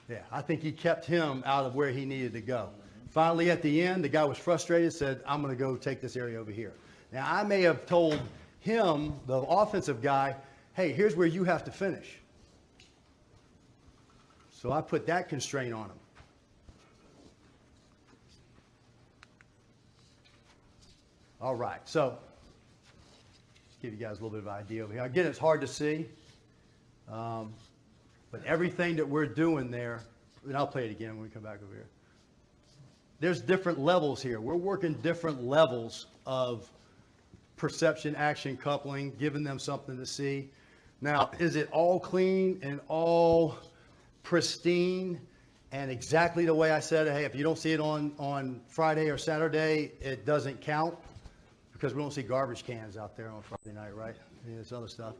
[SPEAKER 1] Yeah, I think he kept him out of where he needed to go. Finally, at the end, the guy was frustrated, said, I'm going to go take this area over here. Now, I may have told him, the offensive guy, hey, here's where you have to finish. So I put that constraint on him. All right, so give you guys a little bit of an idea over here. Again, it's hard to see, but everything that we're doing there, and I'll play it again when we come back over here. There's different levels here. We're working different levels of perception, action, coupling, giving them something to see. Now, is it all clean and all pristine and exactly the way I said, hey, if you don't see it on Friday or Saturday, it doesn't count, because we don't see garbage cans out there on Friday night, right? And this other stuff.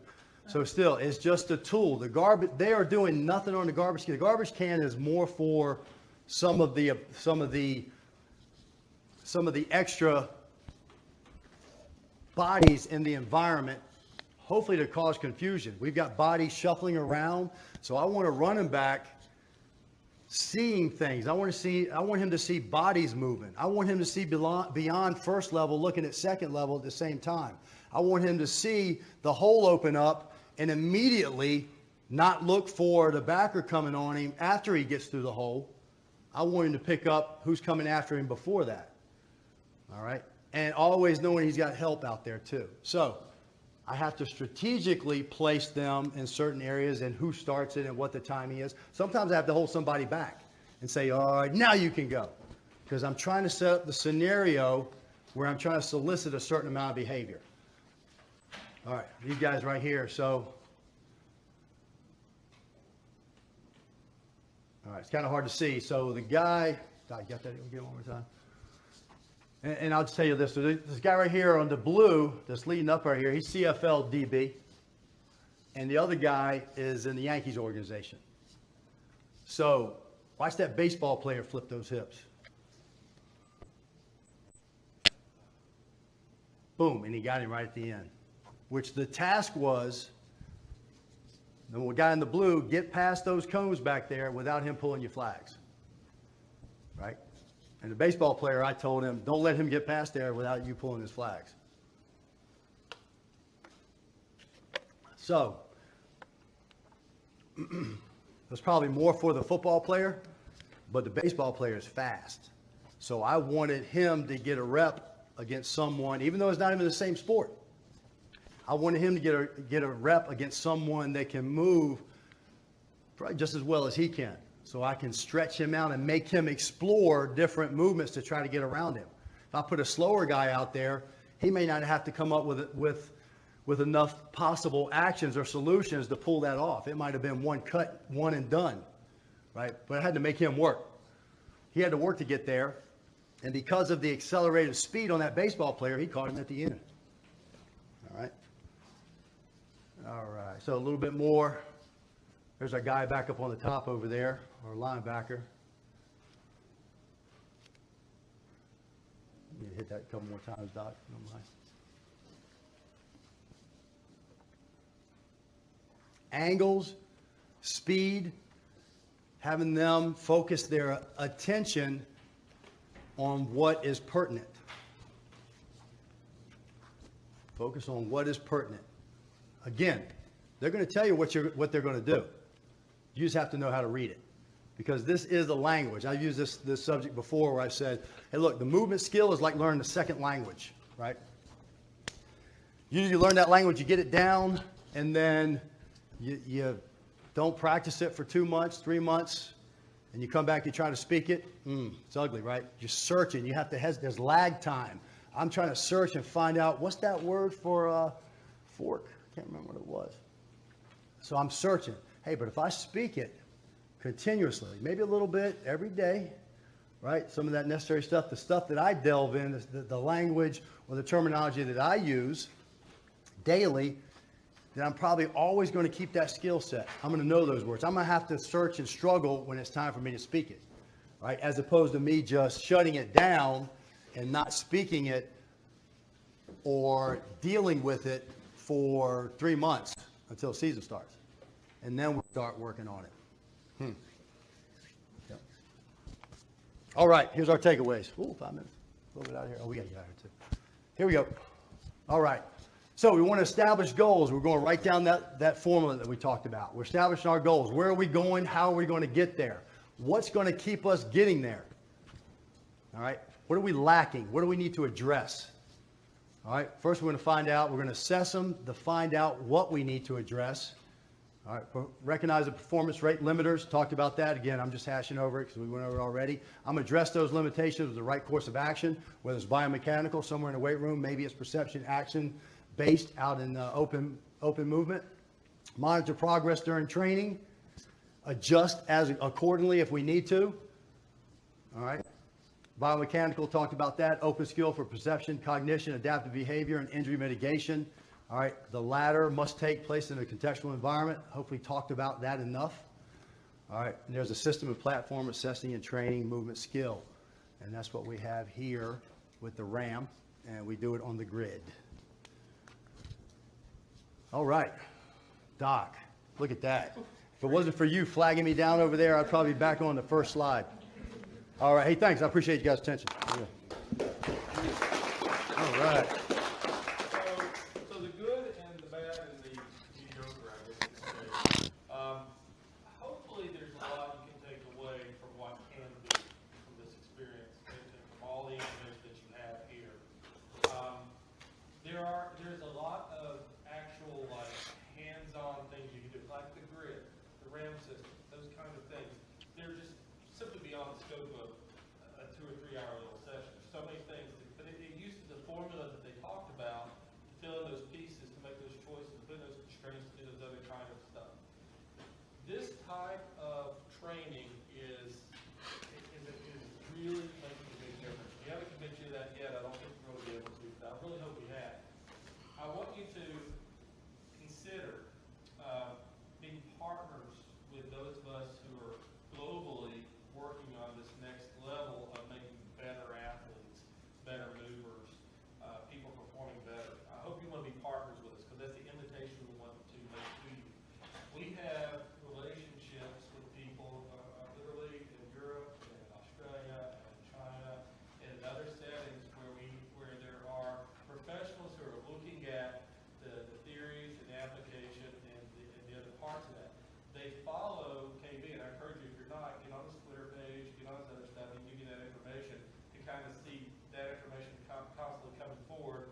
[SPEAKER 1] So still, it's just a tool. They are doing nothing on the garbage can. The garbage can is more for some of the extra bodies in the environment, hopefully to cause confusion. We've got bodies shuffling around, so I want a running back seeing things. I want him to see bodies moving. I want him to see beyond first level, looking at second level at the same time. I want him to see the hole open up and immediately not look for the backer coming on him after he gets through the hole. I want him to pick up who's coming after him before that. All right? And always knowing he's got help out there too. So I have to strategically place them in certain areas and who starts it and what the timing is. Sometimes I have to hold somebody back and say, all right, now you can go. Because I'm trying to set up the scenario where I'm trying to solicit a certain amount of behavior. All right, these guys right here. So, all right, it's kind of hard to see. So the guy, I got that again one more time. And I'll just tell you this. So this guy right here on the blue that's leading up right here, he's CFL DB. And the other guy is in the Yankees organization. So watch that baseball player flip those hips. Boom, and he got him right at the end. Which the task was, the guy in the blue, get past those cones back there without him pulling your flags. Right? And the baseball player, I told him, don't let him get past there without you pulling his flags. So, it's probably more for the football player, but the baseball player is fast. So I wanted him to get a rep against someone, even though it's not even the same sport. I wanted him to get a rep against someone that can move probably just as well as he can. So I can stretch him out and make him explore different movements to try to get around him. If I put a slower guy out there, he may not have to come up with enough possible actions or solutions to pull that off. It might have been one cut, one and done, right? But I had to make him work. He had to work to get there. And because of the accelerated speed on that baseball player, he caught him at the end. All right. All right. So a little bit more. There's our guy back up on the top over there, our linebacker. You hit that a couple more times, Doc. No mind. Angles, speed, having them focus their attention on what is pertinent. Focus on what is pertinent. Again, They're going to tell you what they're going to do. You just have to know how to read it. Because this is a language. I've used this subject before where I said, hey, look, the movement skill is like learning a second language, right? You learn that language, you get it down, and then you don't practice it for 2 months, 3 months, and you come back, you try to speak it. It's ugly, right? You're searching. You have to there's lag time. I'm trying to search and find out, what's that word for fork? I can't remember what it was. So I'm searching. Hey, but if I speak it continuously, maybe a little bit every day, right? Some of that necessary stuff, the stuff that I delve in, the language or the terminology that I use daily, then I'm probably always going to keep that skill set. I'm going to know those words. I'm going to have to search and struggle when it's time for me to speak it, right? As opposed to me just shutting it down and not speaking it or dealing with it for 3 months until season starts. And then we'll start working on it. Yep. All right, here's our takeaways. Ooh, 5 minutes. A little bit out of here. Oh, we got to get out of here too. Here we go. All right. So we want to establish goals. We're going to write down that formula that we talked about. We're establishing our goals. Where are we going? How are we going to get there? What's going to keep us getting there? All right. What are we lacking? What do we need to address? All right. First, we're going to find out. We're going to assess them to find out what we need to address. All right, recognize the performance rate limiters. Talked about that. Again, I'm just hashing over it because we went over it already. I'm going to address those limitations with the right course of action, whether it's biomechanical, somewhere in the weight room, maybe it's perception action based out in open movement. Monitor progress during training. Adjust accordingly if we need to. All right. Biomechanical, talked about that. Open skill for perception, cognition, adaptive behavior, and injury mitigation. All right, the latter must take place in a contextual environment. Hopefully talked about that enough. All right, and there's a system and platform assessing and training movement skill. And that's what we have here with the RAM, and we do it on the grid. All right, Doc, look at that. If it wasn't for you flagging me down over there, I'd probably be back on the first slide. All right, hey, thanks. I appreciate you guys' attention. Yeah. All right.
[SPEAKER 4] There's a lot of actual hands-on things you can do, like the grid, the RAM system, those kind of things. They're just simply beyond the scope of a 2 or 3 hour little session. So many things, but it uses the formula that they talked about, fill in those pieces to make those choices, put in those constraints to do those other kind of stuff. This type of training is really making a big difference. We haven't convinced you of that yet. I don't think we're going to be able to, but I really hope we have. I want you to consider being partners with those of us who are globally working on this next level of making better athletes, better movers, people performing better. I hope you want to be partners with us because that's the invitation we want to make to you. We have relationships with people literally in Europe and Australia and China and in other settings where there are professionals who are looking at the theories and the application and the other parts of that. They follow KB, and I encourage you, if you're not, get on his Twitter page, get on his other stuff, and give you that information to kind of see that information constantly coming forward.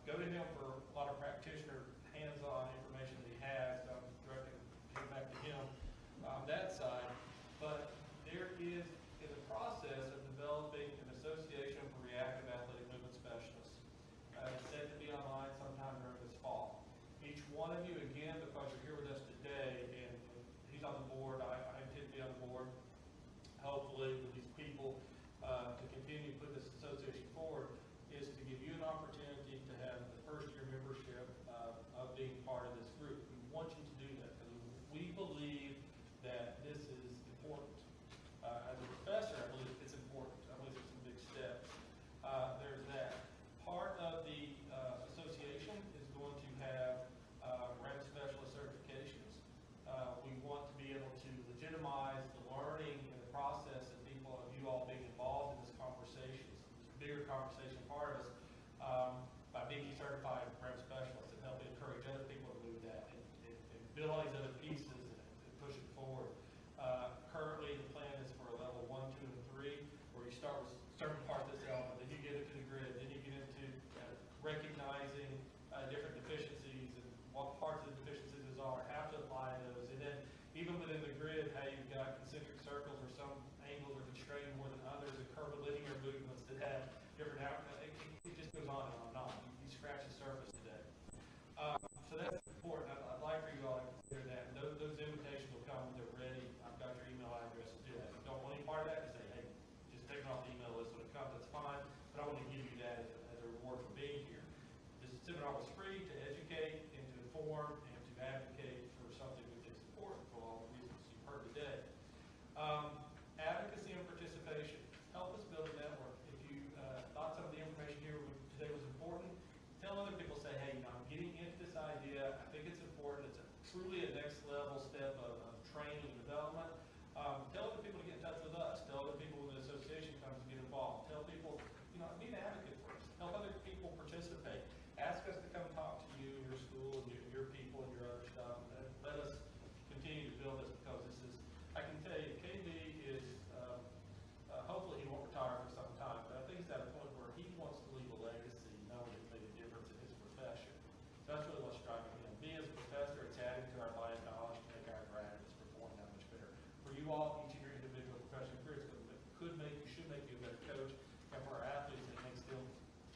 [SPEAKER 4] Go to him for a lot of practitioner hands-on information that he has. Directing back to him on that side. But there is, in the process of developing an association for reactive athletic movement specialists. It's set to be online sometime during this fall. Each one of you, again, because you're here with us today, and he's on the board, I intend to be on the board, hopefully, with these people to continue to put this association forward, is to give you an opportunity to have the first year membership of being part of this group. We want you to do that because we believe that this is important. As a professor, I believe it's important. I believe it's some big steps. There's that. Part of the association is going to have RAM specialist certifications. We want to be able to legitimize the learning and the process of people, of you all being involved in this conversation, this bigger conversation part of us, by being certified RAM specialists and helping encourage other people to move that and build all these other pieces and push it forward. Currently, the plan is for a level 1, 2, and 3, where you start with certain parts of this element, then you get into the grid, then you get into recognizing different deficiencies and what parts of the deficiencies those are, how to apply those, and then even within the grid, how you've got concentric circles where some angles are constrained more than others, and curvilinear movements that have different outcomes. It just goes on and on and on. You scratch the surface today. So that's important. I'd like for you all to consider that. And those invitations will come when they're ready. I've got your email address to do that. If you don't want any part of that, just say, hey, just take it off the email list when it comes. That's fine. But I want to give you that as a reward for being here. This seminar was free to educate and to inform and to advocate for something which is important for all the reasons you've heard today. Advocacy and participation. Help us build a network. If you thought some of the information here today was important, tell other people, say, hey, I'm getting into this idea. I think it's important. It's truly a next level step of training and development. Tell other people to get in touch with us. Tell other people when the association comes to get involved. Tell people, be an advocate for us. Help other people participate. Ask us to come talk to you, your school, and your people, and your other stuff. And let us continue to build this, because this is, I can tell you, KB is, hopefully he won't retire for some time, but I think he's at a point where he wants to leave a legacy, knowing it's made a difference in his profession. So that's really what's driving him. Me as a professor, it's adding to our body of knowledge to make our graduates perform that much better. For you all, each of your individual professional careers should make you a better coach. And for our athletes, it makes them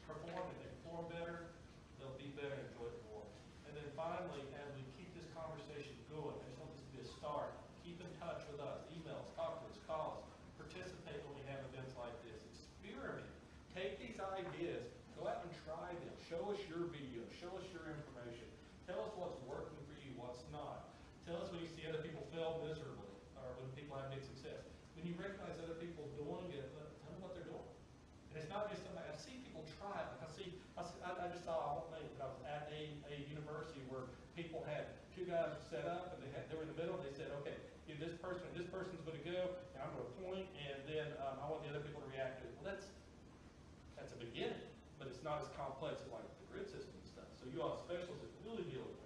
[SPEAKER 4] perform. If they perform better, they'll be better and enjoy it more. And then finally, as we keep this conversation going, I just want this to be a start. Keep in touch with us. Emails, talk to us, call us. Participate when we have events like this. Experiment. Take these ideas. Go out and try them. Show us your video. Show us your information. Tell us what's working for you, what's not. Tell us when you see other people fail miserably, or when people have big success. When you recognize other people doing it, tell them what they're doing. And it's not just somebody. I see people try it. Like I just saw, I won't name it, but I was at a university where people had two guys set up, and they were in the middle. They said, okay, this person's going to go, and I'm going to point, and then I want the other people to react to it. Well, that's a beginning, but it's not as complex as like the grid system and stuff. So you all as specialists really deal with